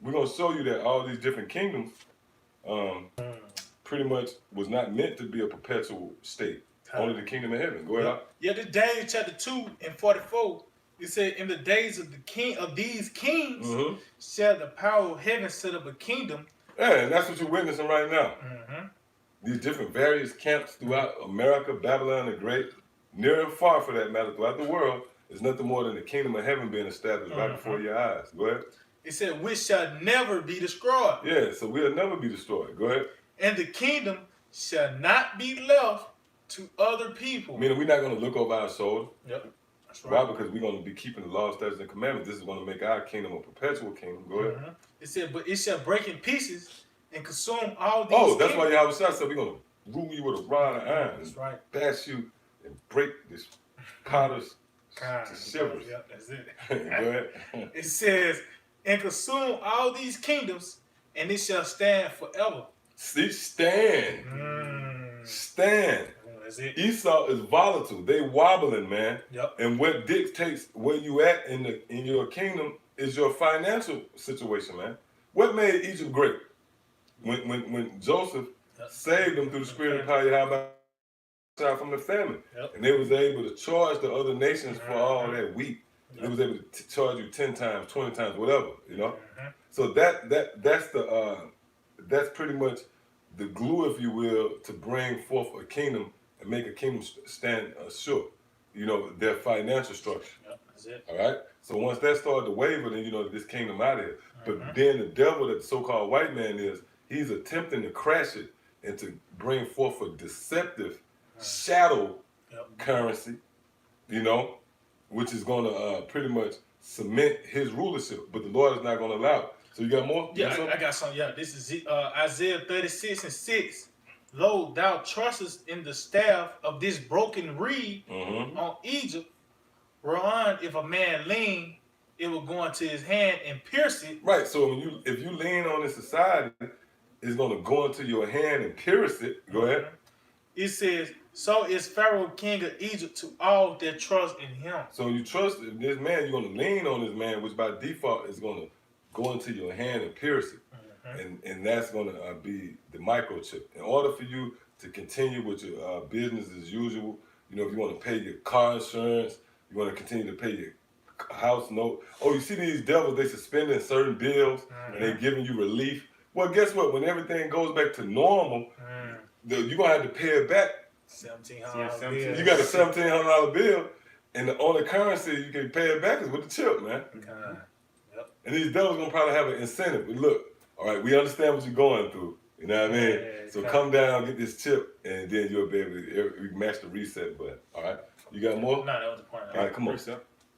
Speaker 1: we're going to show you that all these different kingdoms pretty much was not meant to be a perpetual state. Only the kingdom of heaven. Go ahead.
Speaker 2: Yeah, this Daniel chapter 2 and 44, it said, "In the days of the king of these kings shall the power of heaven set up a kingdom."
Speaker 1: Yeah, and that's what you're witnessing right now. These different various camps throughout America, Babylon the Great, near and far for that matter, throughout the world, is nothing more than the kingdom of heaven being established right before your eyes. Go ahead.
Speaker 2: It said, "Which shall never be destroyed."
Speaker 1: Yeah, so we'll never be destroyed. Go ahead.
Speaker 2: "And the kingdom shall not be left to other people."
Speaker 1: Meaning we're not going to look over our shoulder.
Speaker 2: Yep. That's right.
Speaker 1: Why? Because we're going to be keeping the laws, statutes, and commandments. This is going to make our kingdom a perpetual kingdom. Go ahead.
Speaker 2: It said, "But it shall break in pieces and consume all these."
Speaker 1: Oh, that's why Yahweh said we're going to rule you with a rod of iron.
Speaker 2: That's right.
Speaker 1: Bash you and break this potter's to shivers.
Speaker 2: Yep, that's it.
Speaker 1: Go ahead.
Speaker 2: It says, "And consume all these kingdoms, and it shall stand forever."
Speaker 1: See, stand. Stand.
Speaker 2: That's it.
Speaker 1: Esau is volatile. They wobbling, man.
Speaker 2: Yep.
Speaker 1: And what dictates where you at in your kingdom is your financial situation, man. What made Egypt great? When Joseph saved them through the spirit of power from the famine. And they was able to charge the other nations for all that wheat It was able to charge you 10 times, 20 times, whatever, you know? So that's pretty much the glue, if you will, to bring forth a kingdom and make a kingdom stand sure, you know, their financial structure.
Speaker 2: Yep, that's it.
Speaker 1: All right? So once that started to waver, then you know this kingdom out of here. But then the devil that the so-called white man is, he's attempting to crash it and to bring forth a deceptive shadow currency, you know, which is going to pretty much cement his rulership. But the Lord is not going to allow it. So you got more?
Speaker 2: Yeah, I got some. Yeah, this is Isaiah 36:6. Lo, thou trustest in the staff of this broken reed on Egypt, whereon if a man lean, it will go into his hand and pierce it.
Speaker 1: Right. So if you lean on this society, it's going to go into your hand and pierce it. Go ahead.
Speaker 2: It says, so is Pharaoh king of Egypt to all that trust in him.
Speaker 1: So you trust this man, you're going to lean on this man, which by default is going to go into your hand and pierce it. And that's going to be the microchip. In order for you to continue with your business as usual, you know, if you want to pay your car insurance, you want to continue to pay your house note. Oh, you see these devils, they suspending certain bills and they giving you relief. Well, guess what? When everything goes back to normal, you're going to have to pay it back.
Speaker 2: $1,700.
Speaker 1: You got a $1,700 bill, and the only currency you can pay it back is with the chip, man. And these devils going to probably have an incentive. But look, all right, we understand what you're going through. You know what I mean? So come down, get this chip, and then you'll be able to match the reset button. All right? You got more?
Speaker 2: No, that was the point.
Speaker 1: All right, come on.
Speaker 3: It's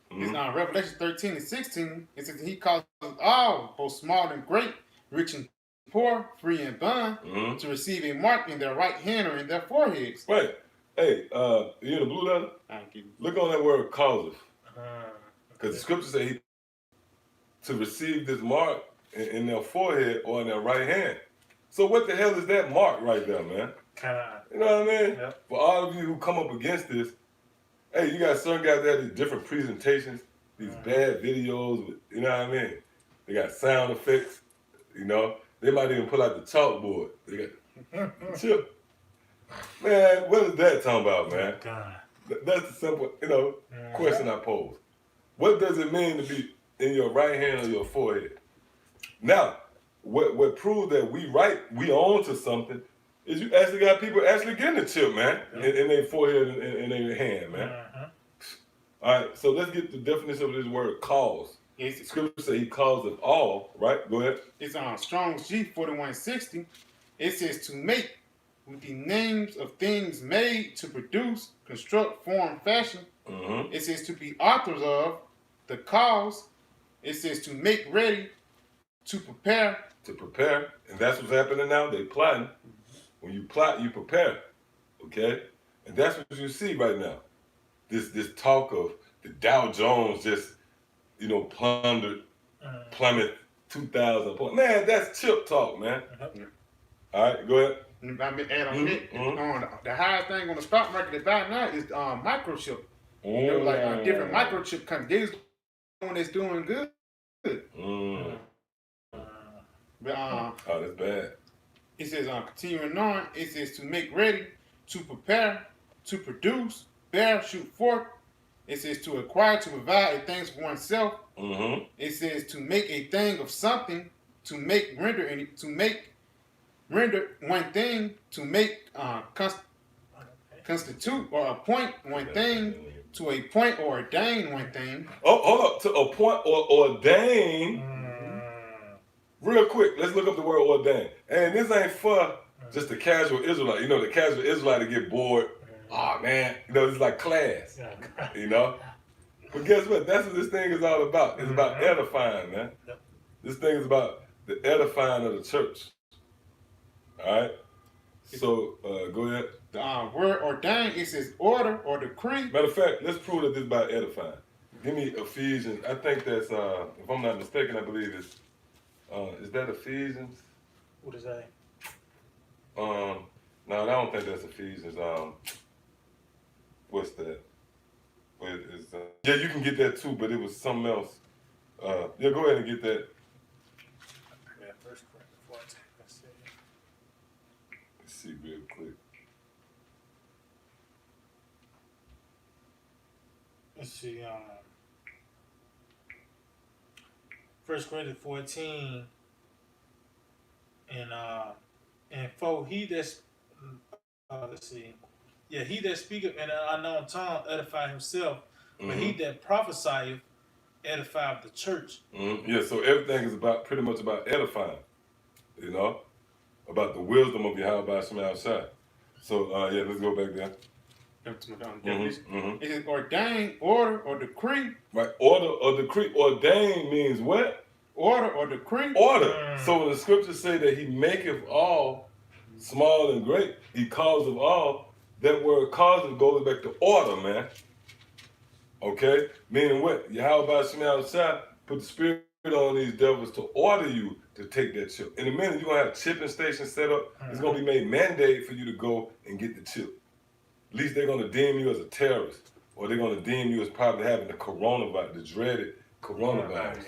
Speaker 3: Revelation 13:16. It says he calls us all, both small and great, rich and poor, free and bond, to receive a mark in their right hand or in their foreheads.
Speaker 1: Right. Hey, you in the blue letter? Look on that word causeth. Because the scripture say to receive this mark in their forehead or in their right hand. So what the hell is that mark right there, man? You know what I mean? For all of you who come up against this, hey, you got certain guys that have these different presentations, these bad videos, with, you know what I mean? They got sound effects, you know? They might even pull out the chalkboard. They got the chip. Man, what is that talking about, man? That's the simple, you know, question I pose. What does it mean to be in your right hand or your forehead? Now, what proves that we own to something is you actually got people actually getting the chip, man, in their forehead and in their hand, man. All right, so let's get the definition of this word cause. Scripture says he calls it all, right? Go ahead.
Speaker 3: It's on Strong's G4160. It says to make with the names of things made, to produce, construct, form, fashion. It says to be authors of, the cause. It says to make ready, to prepare.
Speaker 1: To prepare, and that's what's happening now. They plotting. When you plot, you prepare. Okay, and that's what you see right now. This talk of the Dow Jones just, you know, plummet 2,000 points. Man, that's chip talk, man. All right, go ahead.
Speaker 3: I mean, add on it. The highest thing on the stock market right now is microchip. There were like different microchip companies. One that's doing good. But,
Speaker 1: oh, that's bad.
Speaker 3: It says, continuing on, it says to make ready, to prepare, to produce, bear, shoot forth. It says to acquire, to provide a thing for oneself. It says to make a thing of something, to make render one thing, to make constitute or appoint one thing, to appoint or ordain one thing.
Speaker 1: Oh, hold up, to appoint or ordain. Real quick, let's look up the word ordain. And this ain't for just the casual Israelite. You know, the casual Israelite to get bored. Oh man, you know, it's like class. You know? But guess what? That's what this thing is all about. It's about edifying, man. This thing is about the edifying of the church. All right? So, go ahead.
Speaker 3: The word ordain, it says order or decree.
Speaker 1: Matter of fact, let's prove that this is about edifying. Give me Ephesians. I think that's, if I'm not mistaken, I believe it's, is that Ephesians?
Speaker 2: What is that?
Speaker 1: No, I don't think that's Ephesians. What's that? Yeah, you can get that too, but it was something else. Yeah, go ahead and get that.
Speaker 2: Yeah, 1 Corinthians 14.
Speaker 1: Let's see real quick.
Speaker 2: Let's see. 1 Corinthians 14 and for he that's let's see. Yeah, he that speaketh in an unknown tongue edify himself, but he that prophesieth edify the church.
Speaker 1: Yeah, so everything is pretty much about edifying, you know, about the wisdom of Yahweh from outside. So yeah, let's go back there.
Speaker 3: It is ordained, order, or decree.
Speaker 1: Right, order or decree. Ordained means what?
Speaker 3: Order or decree.
Speaker 1: Order. So when the scriptures say that he maketh all small and great, he calls of all, that word causes goes back to order, man. Okay? Meaning what? Yahweh outside put the spirit on these devils to order you to take that chip. In a minute, you're going to have a chipping station set up. It's going to be made mandate for you to go and get the chip. At least they're going to deem you as a terrorist, or they're going to deem you as probably having the coronavirus, the dreaded coronavirus.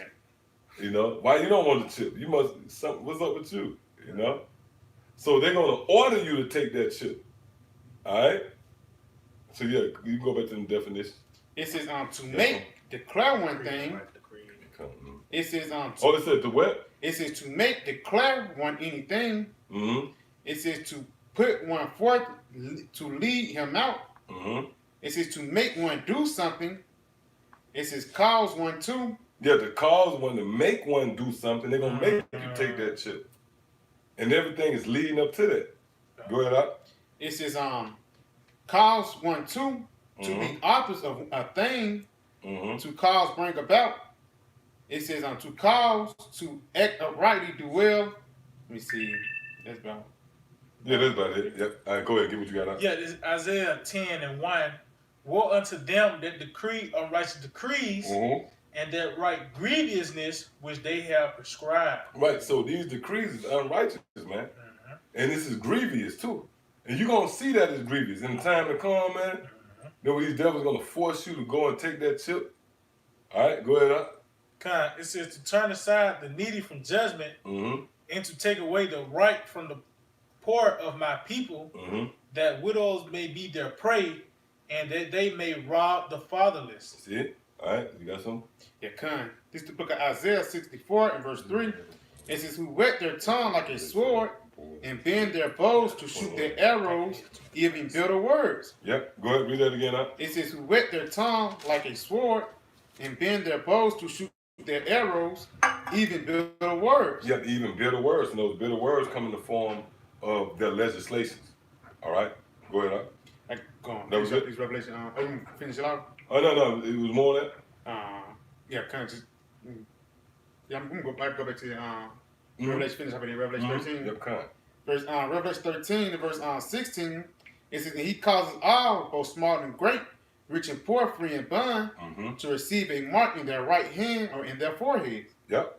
Speaker 1: You know? Why you don't want the chip? You must, what's up with you? You know? So they're going to order you to take that chip. All right? So yeah, you can go back to the definition.
Speaker 3: It says to make, declare one thing. It says
Speaker 1: it said to what?
Speaker 3: It says to make, declare one anything. It says to put one forth, to lead him out. It says to make one do something. It says cause one to.
Speaker 1: Yeah, to cause one, to make one do something. They're gonna make you take that chip, and everything is leading up to that. Go ahead, up.
Speaker 3: It says cause one to be opposite of a thing. To cause, bring about. It says to cause, to act uprightly, do well. Let me see. That's about.
Speaker 1: Yeah, that's about it. Yep. All right, go ahead, get what you got out.
Speaker 2: Yeah, this is Isaiah 10:1. Woe unto them that decree unrighteous decrees, and that write grievousness which they have prescribed.
Speaker 1: Right, so these decrees is unrighteous, man. And this is grievous too. And you're going to see that as grievous in the time to come, man. Then when these devils going to force you to go and take that chip. All right, go ahead, up.
Speaker 2: It says to turn aside the needy from judgment, and to take away the right from the poor of my people, that widows may be their prey, and that they may rob the fatherless.
Speaker 1: See it? All right, you got something?
Speaker 3: Yeah, this is the book of Isaiah 64 and verse 3. It says, who whet their tongue like a sword, and bend their bows to shoot their arrows, even bitter words.
Speaker 1: Yep, go ahead, read that again, up.
Speaker 3: It says, who whet their tongue like a sword, and bend their bows to shoot their arrows, even bitter words.
Speaker 1: Yep, even bitter words. And those bitter words come in the form of their legislations. All right, go ahead, up.
Speaker 3: Go on.
Speaker 1: That was it?
Speaker 3: These Revelation. Finish it off.
Speaker 1: Oh, no, it was more than
Speaker 3: that. Yeah, kind of just. Yeah, I'm gonna go back to Revelation. Finish up in Revelation 13.
Speaker 1: Yep, kind.
Speaker 3: Revelation 13 and verse 16. It says that he causes all, both small and great, rich and poor, free and bond, to receive a mark in their right hand or in their forehead.
Speaker 1: Yep.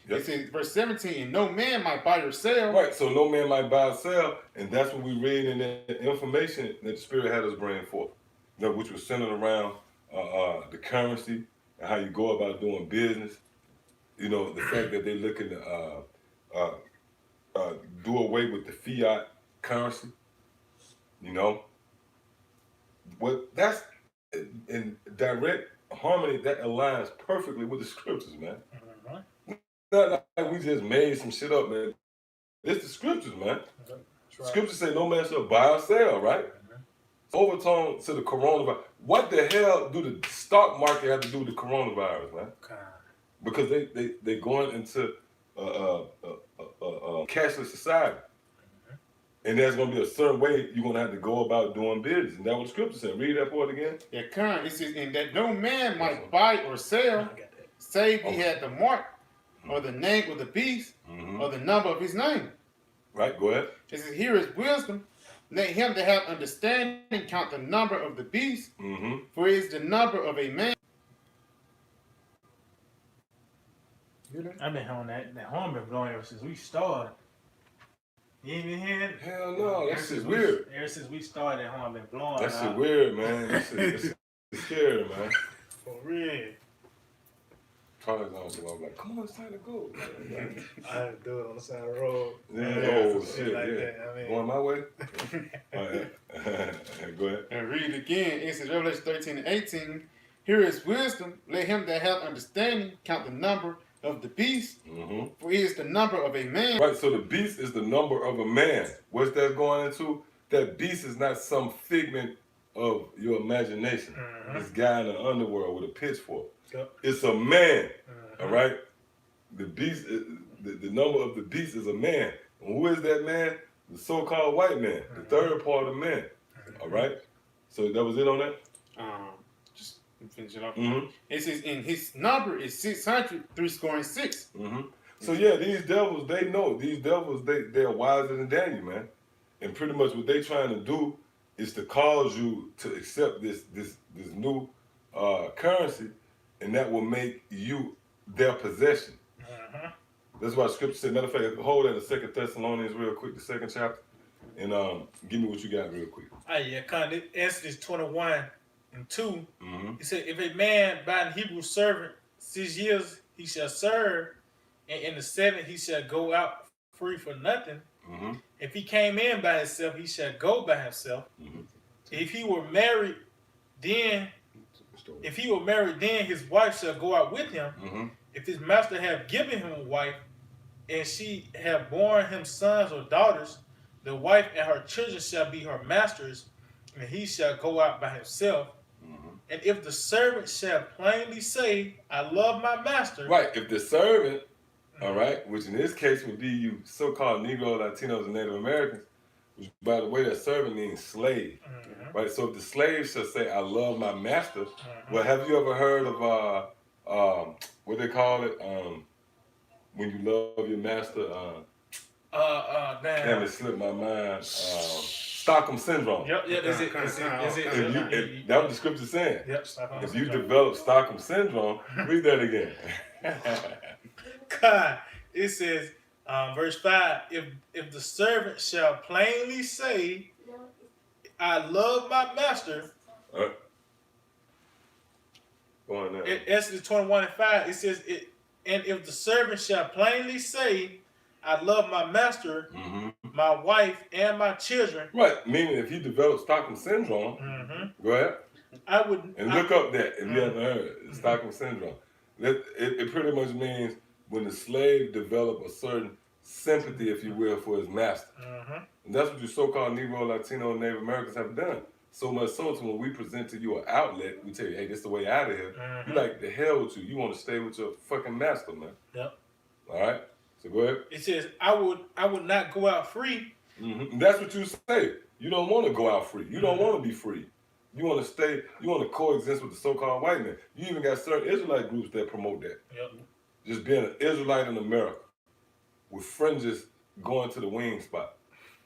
Speaker 3: It says, verse 17, and no man might buy or sell.
Speaker 1: Right, so no man might buy or sell, and that's what we read in the information that the Spirit had us bring forth, which was centered around the currency and how you go about doing business. You know, the fact that they're looking to do away with the fiat currency. You know, that's in direct harmony. That aligns perfectly with the scriptures, man. Not like we just made some shit up, man. It's the scriptures, man. Scriptures say no man shall buy or sell, right? Overtone to the coronavirus. What the hell do the stock market have to do with the coronavirus, man? Because they going into a cashless society. And there's going to be a certain way you're going to have to go about doing business. And that's what the scripture said. Read that part again.
Speaker 3: Yeah, it says, and that no man might buy or sell, save he had the mark, or the name of the beast, or the number of his name.
Speaker 1: Right, go ahead.
Speaker 3: It says, here is wisdom. Let him that have understanding count the number of the beast, for it is the number of a man.
Speaker 2: I've been on that horn been blowing ever since we started. You ain't been hearing it?
Speaker 1: Hell no, that shit's weird.
Speaker 2: Ever since we started, that horn been blowing.
Speaker 1: That shit weird, man. That shit scary, man.
Speaker 2: For real.
Speaker 1: Probably I'm like, come on, it's time to go.
Speaker 2: I had to do it on the side of the road.
Speaker 1: Yeah, shit,
Speaker 2: like
Speaker 1: yeah.
Speaker 2: That. I mean,
Speaker 1: going my way? Go ahead.
Speaker 3: And read it again. It says Revelation 13 and 18. Here is wisdom. Let him that hath understanding count the number of the beast, for it is the number of a man.
Speaker 1: Right, so the beast is the number of a man. What's that going into? That beast is not some figment of your imagination. This guy in the underworld with a pitchfork.
Speaker 2: Yep.
Speaker 1: It's a man, all right? The beast, the number of the beast is a man. And who is that man? The so-called white man, the third part of man, all right? So that was it on that?
Speaker 3: Just finish it off. It says, in his number is 666.
Speaker 1: So yeah, these devils, they know. These devils, they're wiser than Daniel, man. And pretty much what they trying to do is to cause you to accept this new currency, and that will make you their possession. That's why Scripture said. Matter of fact, hold that in 2 Thessalonians real quick, the 2nd chapter, and give me what you got real quick.
Speaker 2: Yeah, kind of Exodus 21:2. He said, if a man buy an Hebrew servant 6 years, he shall serve, and in the 7th he shall go out free for nothing. If he came in by himself, he shall go by himself. If he were married, then his wife shall go out with him. If his master have given him a wife, and she have borne him sons or daughters, the wife and her children shall be her masters, and he shall go out by himself. And if the servant shall plainly say, I love my master.
Speaker 1: Right, if the servant, all right, which in this case would be you so-called Negro, Latinos, and Native Americans, which, by the way, that servant means slave. Right, so if the slave shall say, I love my master, well, have you ever heard of, what they call it, when you love your master, damn, it slipped my mind, Stockholm Syndrome.
Speaker 2: Yep, that's it.
Speaker 1: That was the Scripture saying.
Speaker 2: Yep, Stockholm
Speaker 1: If you
Speaker 2: Syndrome.
Speaker 1: develop Stockholm Syndrome, read that again.
Speaker 2: God, it says, verse 5, if the servant shall plainly say, I love my master.
Speaker 1: Go on now.
Speaker 2: In Exodus 21:5, it says, and if the servant shall plainly say, I love my master, my wife, and my children.
Speaker 1: Right, meaning if he develops Stockholm Syndrome, go ahead. Look up that if you haven't heard it, Stockholm Syndrome. It pretty much means when the slave develop a certain sympathy, if you will, for his master. And that's what you so-called Negro, Latino, and Native Americans have done. So much so to when we present to you an outlet, we tell you, hey, this is the way out of here. You like, the hell with you. You want to stay with your fucking master, man.
Speaker 2: Yep.
Speaker 1: All right? So go ahead.
Speaker 2: It says, I would not go out free.
Speaker 1: And that's what you say. You don't want to go out free. You don't want to be free. You want to stay, you want to coexist with the so-called white man. You even got certain Israelite groups that promote that.
Speaker 2: Yep.
Speaker 1: Just being an Israelite in America with fringes going to the wing spot.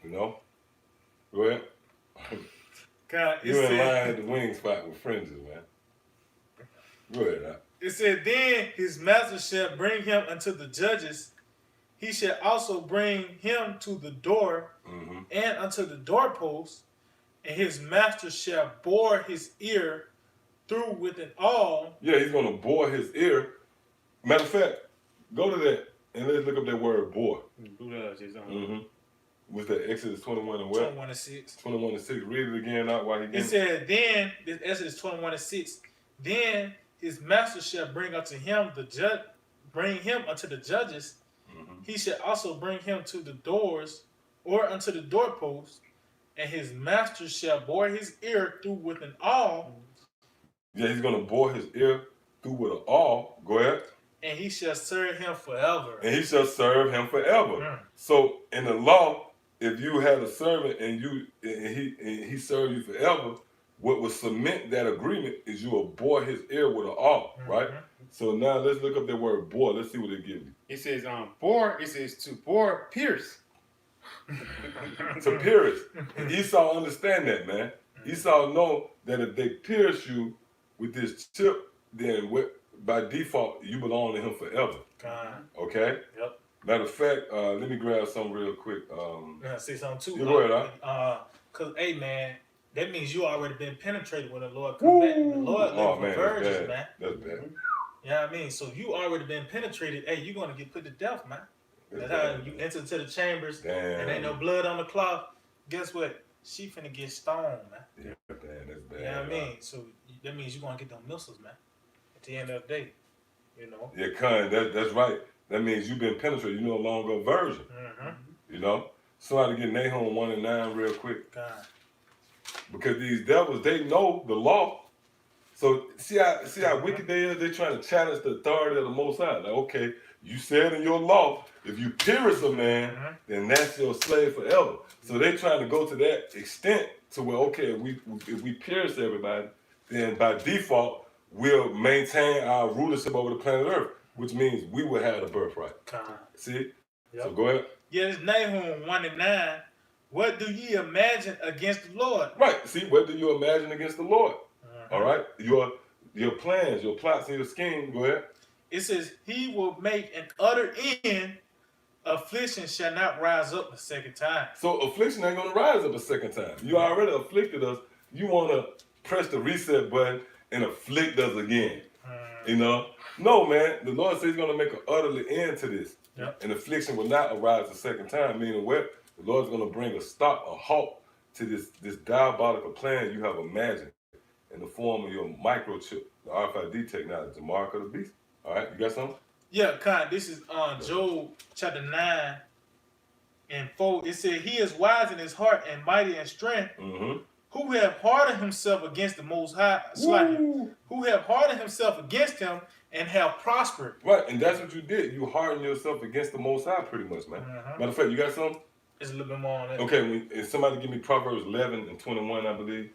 Speaker 1: You know? Go ahead.
Speaker 2: God,
Speaker 1: You in line at the wing spot with fringes, man. Go ahead.
Speaker 2: It said, then his master shall bring him unto the judges. He shall also bring him to the door and unto the doorpost, and his master shall bore his ear through with an awl.
Speaker 1: Yeah, he's going to bore his ear. Matter of fact, go to that and let's look up that word bore. What's that? Exodus 21 and what?
Speaker 2: 21:6.
Speaker 1: 21 and 6. Read it again out while he
Speaker 2: It
Speaker 1: gets
Speaker 2: said, then, this Exodus 21:6, then his master shall bring unto him unto the judges. He shall also bring him to the doors or unto the doorpost, and his master shall bore his ear through with an awl.
Speaker 1: Yeah, he's going to bore his ear through with an awl. Go ahead.
Speaker 2: And he shall serve him forever.
Speaker 1: And he shall serve him forever. So in the law, if you had a servant and he served you forever, what would cement that agreement is you will bore his ear with an awl, right? So now let's look up that word bore. Let's see what it gives you.
Speaker 3: It says bore. It says to bore, pierce.
Speaker 1: To pierce. And Esau understand that, man. Esau know that if they pierce you with this chip, then by default you belong to him forever. Okay?
Speaker 2: Yep.
Speaker 1: Matter of fact, let me grab something real quick.
Speaker 2: I say something too.
Speaker 1: You go ahead,
Speaker 2: Cause hey man, that means you already been penetrated when the Lord come back. The Lord looking for virgins, man.
Speaker 1: That's bad.
Speaker 2: You know what I mean? So if you already been penetrated, hey, you're gonna get put to death, man. That's how you enter into the chambers and ain't no blood on the cloth. Guess what? She finna get stoned, man.
Speaker 1: Yeah, man, that's bad.
Speaker 2: You know what I mean? So that means you're gonna get them missiles, man. At the end of the day, you know.
Speaker 1: Yeah, Khan, that's right. That means you've been penetrated. You're no longer a virgin. You know? Somebody get Nahum 1:9 real quick.
Speaker 2: God.
Speaker 1: Because these devils, they know the law. So see how wicked they are? They're trying to challenge the authority of the Most High. Like, okay, you said in your law, if you pierce a man, then that's your slave forever. So they're trying to go to that extent to where, okay, if we pierce everybody, then by default, we'll maintain our rulership over the planet Earth, which means we will have the birthright. See? Yep. So go ahead.
Speaker 2: Yeah, it's Nahum 1:9. What do ye imagine against the Lord?
Speaker 1: Right. See, what do you imagine against the Lord? All right? Your plans, your plots, and your scheme. Go ahead.
Speaker 2: It says, he will make an utter end. Affliction shall not rise up the second time.
Speaker 1: So affliction ain't going to rise up a second time. You already afflicted us. You want to press the reset button and afflict us again. You know? No, man. The Lord says he's going to make an utterly end to this.
Speaker 2: Yep.
Speaker 1: And affliction will not arise a second time. Meaning what? The Lord's going to bring a stop, a halt to this diabolical plan you have imagined in the form of your microchip, the RFID technology, the mark of the beast. All right? You got something?
Speaker 2: Yeah, Con. This is Job chapter 9 and 4. It said, he is wise in his heart and mighty in strength. Who have hardened himself against the Most High, who have hardened himself against him and have prospered.
Speaker 1: Right, and that's what you did. You hardened yourself against the Most High pretty much, man. Matter of fact, you got something?
Speaker 2: It's a little bit more on that.
Speaker 1: Okay, somebody give me Proverbs 11:21, I believe.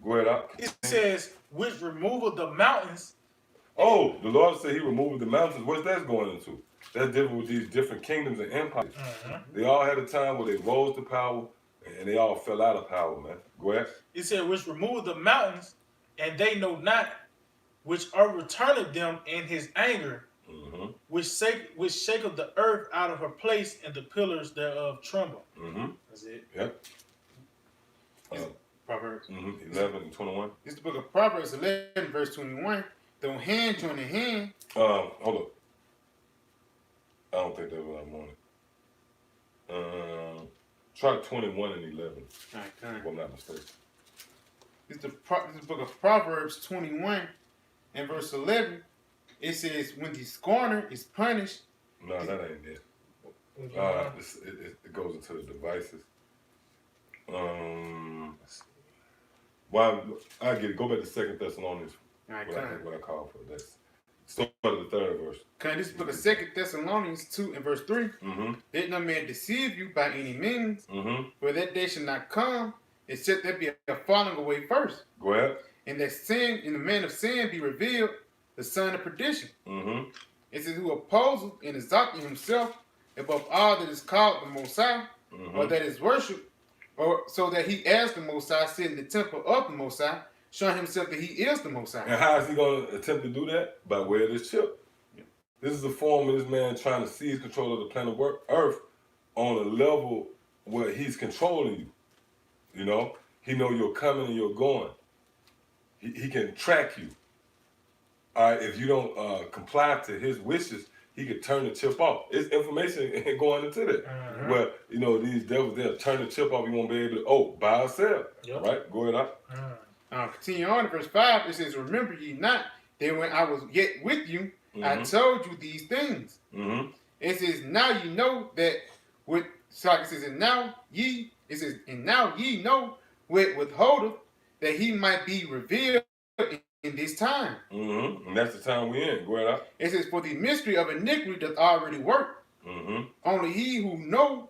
Speaker 1: Go ahead, out.
Speaker 2: It says, which removeth the mountains.
Speaker 1: Oh, the Lord said he removed the mountains. What's that going into? That's different with these different kingdoms and empires. They all had a time where they rose to power, and they all fell out of power, man. Go ahead.
Speaker 2: It said, which removed the mountains, and they know not, which are returned them in his anger, which shaketh the earth out of her place, and the pillars thereof tremble. That's it.
Speaker 1: Yep.
Speaker 3: Proverbs
Speaker 1: 11:21.
Speaker 3: It's the book of Proverbs 11, verse 21. Though hand join in hand.
Speaker 1: Hold up. I don't think that's what I wanted. Try 21 and 11.
Speaker 3: All right,
Speaker 1: if I'm not mistaken.
Speaker 3: It's the book of Proverbs 21 and verse 11. It says, when the scorner is punished.
Speaker 1: No, that ain't it. It goes into the devices. Well, I get it. Go back to 2 Thessalonians.
Speaker 3: All right,
Speaker 1: what I call for. That's start of the 3rd verse.
Speaker 3: Okay, this book of 2 Thessalonians 2 and verse 3. Let no man deceive you by any means, for that day shall not come, except there be a falling away first.
Speaker 1: Go ahead.
Speaker 3: And that sin in the man of sin be revealed, the son of perdition. It says, who opposes and exalts himself above all that is called the Most High, or that is worshipped, or so that he as the Most High sit in the temple of the Most High, showing himself that he is the Most High.
Speaker 1: And how is he going to attempt to do that? By way of this chip. This is a form of this man trying to seize control of the planet Earth on a level where he's controlling you. You know? He know you're coming and you're going. He can track you. All right, if you don't comply to his wishes, he could turn the chip off. It's information going into that. Where, you know, these devils, they'll turn the chip off. You won't be able to, buy or sell. Right? Go ahead, up.
Speaker 3: Continue on in verse 5. It says, remember ye not that when I was yet with you, I told you these things. It says, now ye know that with, so it says, and now ye know what withholdeth, that he might be revealed in this time.
Speaker 1: And that's the time we're in. Go ahead, up.
Speaker 3: It says, for the mystery of iniquity doth already work. Only he who know,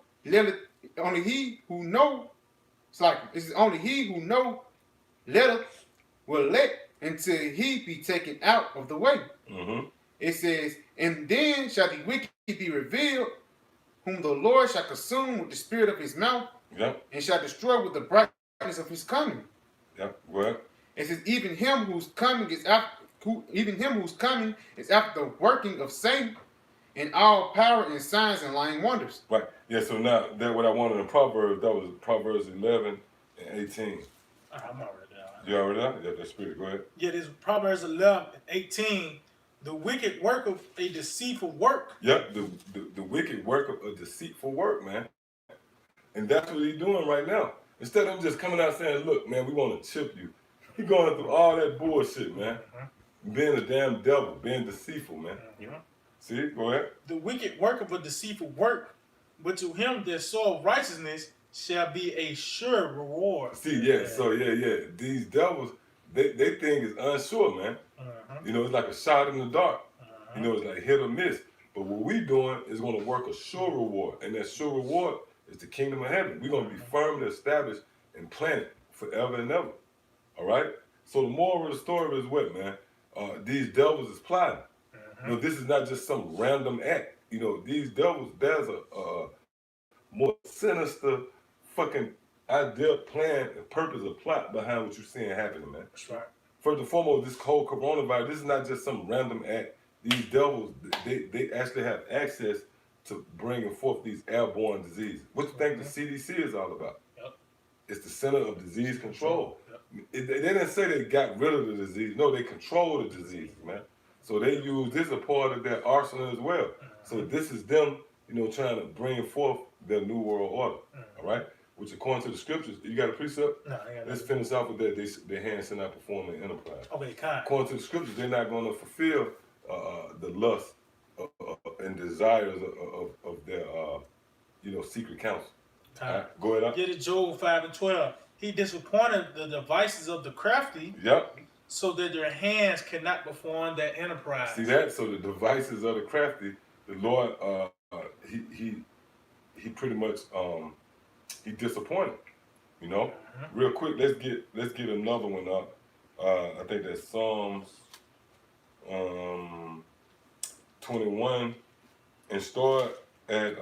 Speaker 3: only he who know, it's like, it says, only he who know, will let until he be taken out of the way. It says, and then shall the wicked be revealed, whom the Lord shall consume with the spirit of his mouth, and shall destroy with the brightness of his coming.
Speaker 1: Well,
Speaker 3: it says, even him whose coming is after the working of Satan, and all power and signs and lying wonders.
Speaker 1: Right. Yeah. So now that what I wanted in Proverbs, that was Proverbs 11 and 18.
Speaker 2: I'm already down.
Speaker 1: You already done? Yeah, that's spirit. Go ahead.
Speaker 2: Yeah, this Proverbs 11 and 18. The wicked work of a deceitful work.
Speaker 1: Yep, the wicked work of a deceitful work, man. And that's what he's doing right now. Instead of just coming out saying, look, man, we want to chip you. He going through all that bullshit, man. Being a damn devil, being deceitful, man. See, go ahead.
Speaker 2: The wicked work of a deceitful work, but to him that soweth righteousness shall be a sure reward.
Speaker 1: See, yeah, so yeah. These devils, they think is unsure, man. You know, it's like a shot in the dark. You know, it's like hit or miss. But what we doing is going to work a sure reward. And that sure reward is the kingdom of heaven. We're going to be firmly established and planted forever and ever. All right? So the moral of the story is what, man? These devils is plotting. You know, this is not just some random act. You know, these devils, there's a more sinister fucking idea, plan, and purpose, or plot behind what you're seeing happening, man.
Speaker 2: That's right.
Speaker 1: First and foremost, this whole coronavirus, this is not just some random act. These devils, they actually have access to bringing forth these airborne diseases. What do you think the CDC is all about? It's the Center of Disease Control. They didn't say they got rid of the disease. No, they control the disease, man. So they use this as a part of their arsenal as well. So this is them, you know, trying to bring forth their new world order. All right? Which according to the scriptures, you got a precept?
Speaker 2: No,
Speaker 1: Let's finish off with that. Their hands shall not perform the enterprise.
Speaker 2: Okay, kind.
Speaker 1: According to the scriptures, they're not going to fulfill the lust and desires of their, you know, secret counsel. Right, go ahead.
Speaker 2: Get it, Job 5:12. He disappointed the devices of the crafty.
Speaker 1: Yep.
Speaker 2: So that their hands cannot perform that enterprise.
Speaker 1: See that? So the devices of the crafty, the Lord, he pretty much he disappointed. You know. Real quick, let's get another one up. I think that's Psalms 21, and start at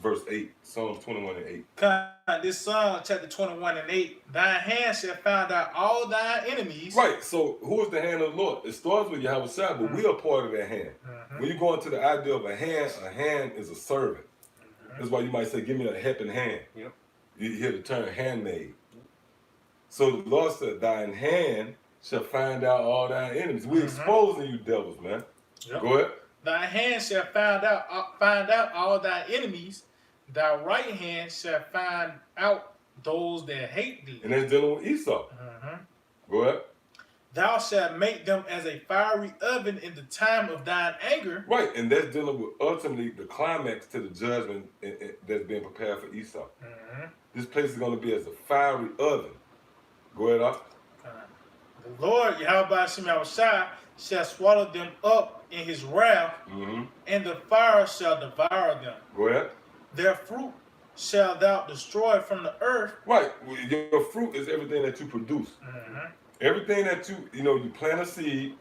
Speaker 1: verse 8. Psalms 21 and 8.
Speaker 2: This Psalm chapter 21 and 8. Thine hand shall find out all thine enemies.
Speaker 1: Right. So who is the hand of the Lord? It starts with Yahweh Shai, but we are part of that hand. When you go into the idea of a hand is a servant. That's why you might say, give me a helping hand.
Speaker 3: Yep.
Speaker 1: You hear the term handmaid. So the Lord said, thine hand shall find out all thine enemies. We're exposing you devils, man.
Speaker 2: Yep.
Speaker 1: Go ahead.
Speaker 2: Thy hand shall find out all thy enemies. Thy right hand shall find out those that hate thee.
Speaker 1: And that's dealing with Esau. Go ahead.
Speaker 2: Thou shalt make them as a fiery oven in the time of thine anger.
Speaker 1: Right, and that's dealing with ultimately the climax to the judgment that's being prepared for Esau. This place is going to be as a fiery oven. Go ahead, up.
Speaker 2: The Lord, Yahweh Shai, shall swallow them up in his wrath, and the fire shall devour them.
Speaker 1: Go ahead.
Speaker 2: Their fruit shall thou destroy from the earth.
Speaker 1: Right. Your fruit is everything that you produce. Everything that you know, you plant a seed,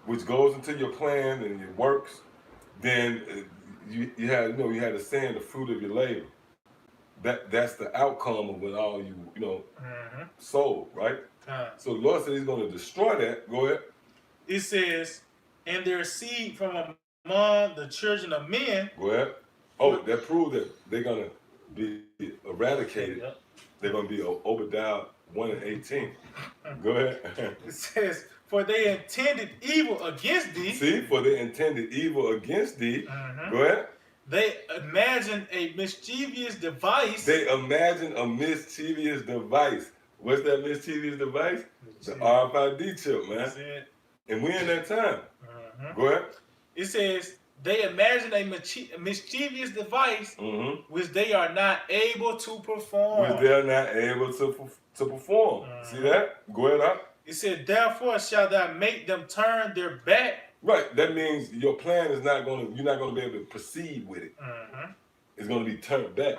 Speaker 1: which goes into your plan and your works. Then you had a saying, the fruit of your labor. That's the outcome of what all you sold, right? So the Lord said He's going to destroy that. Go ahead.
Speaker 2: It says, and their seed from among the children of men.
Speaker 1: Go ahead. Oh, that proves that they're going to be eradicated. They're going to be Obadiah 1 and 18. Go ahead.
Speaker 2: It says, for they intended evil against thee.
Speaker 1: See, for they intended evil against thee. Go ahead.
Speaker 2: They imagine a mischievous device.
Speaker 1: They imagine a mischievous device. What's that mischievous device? The RFID chip, man.
Speaker 2: That's it.
Speaker 1: And we in that time. Go ahead.
Speaker 2: It says, they imagine a mischievous device which they are not able to perform.
Speaker 1: Which they are not able to perform. See that? Go ahead, up.
Speaker 2: It said, therefore shall thou make them turn their back.
Speaker 1: Right. That means your plan is not going to, you're not going to be able to proceed with it. It's going to be turned back.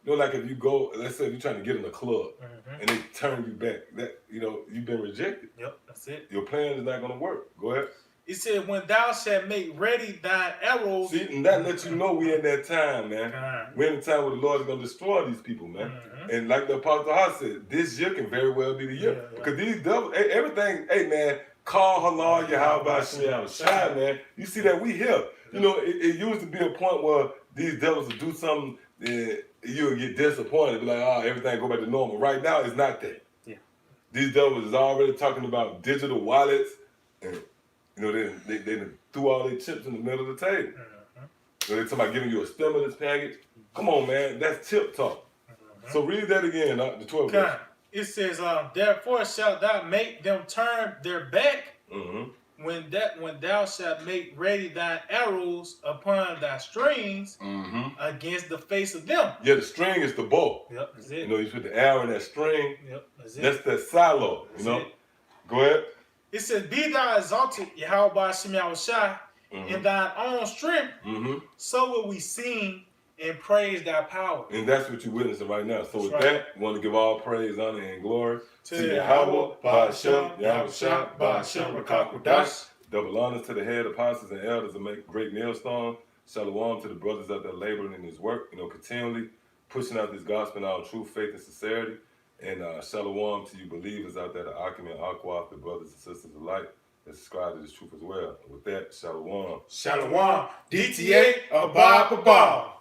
Speaker 1: You know, like if you go, let's say you're trying to get in a club and they turn you back, that, you know, you've been rejected.
Speaker 2: Yep, that's it.
Speaker 1: Your plan is not going to work. Go ahead.
Speaker 2: It said, when thou shalt make ready thine arrows.
Speaker 1: See, and that lets you know we in that time, man. We're in the time where the Lord is going to destroy these people, man. And like the Apostle Hall said, this year can very well be the year. Because these devils, everything, hey, man, call halal Yahweh Shai, man. You see that we here. You know, it used to be a point where these devils would do something and you'll get disappointed. Be like, oh, everything go back to normal. Right now, it's not that.
Speaker 3: Yeah.
Speaker 1: These devils is already talking about digital wallets and, you know, they threw all their chips in the middle of the table. So they're talking about giving you a stimulus package. Come on, man. That's chip talk. So read that again, the 12th verse.
Speaker 2: It says, therefore shalt thou make them turn their back when thou shalt make ready thine arrows upon thy strings against the face of them.
Speaker 1: Yeah, the string is the bow.
Speaker 2: Yep, that's it.
Speaker 1: You know, you put the arrow in that string.
Speaker 2: Yep, that's it.
Speaker 1: That's that silo.
Speaker 2: That's
Speaker 1: you know.
Speaker 2: it.
Speaker 1: Go ahead.
Speaker 2: It says, be thou exalted, Yahweh Shem Yahushai, in thine own strength, so will we sing and praise thy power.
Speaker 1: And that's what you're witnessing right now. So with
Speaker 2: right.
Speaker 1: that, we want to give all praise, honor, and glory
Speaker 2: to Yahweh, Ba'ashem, Yahushua, Ba'ashem, Rakakudash.
Speaker 1: Double honors to the head apostles and elders that make great millstone. Shalom to the brothers out there laboring in his work, continually pushing out this gospel in all truth, faith, and sincerity. And shalom to you believers out there, the Akim and Aquaf, the brothers and sisters alike that subscribe to this truth as well. With that, shalom.
Speaker 3: Shalom. DTA, Abba.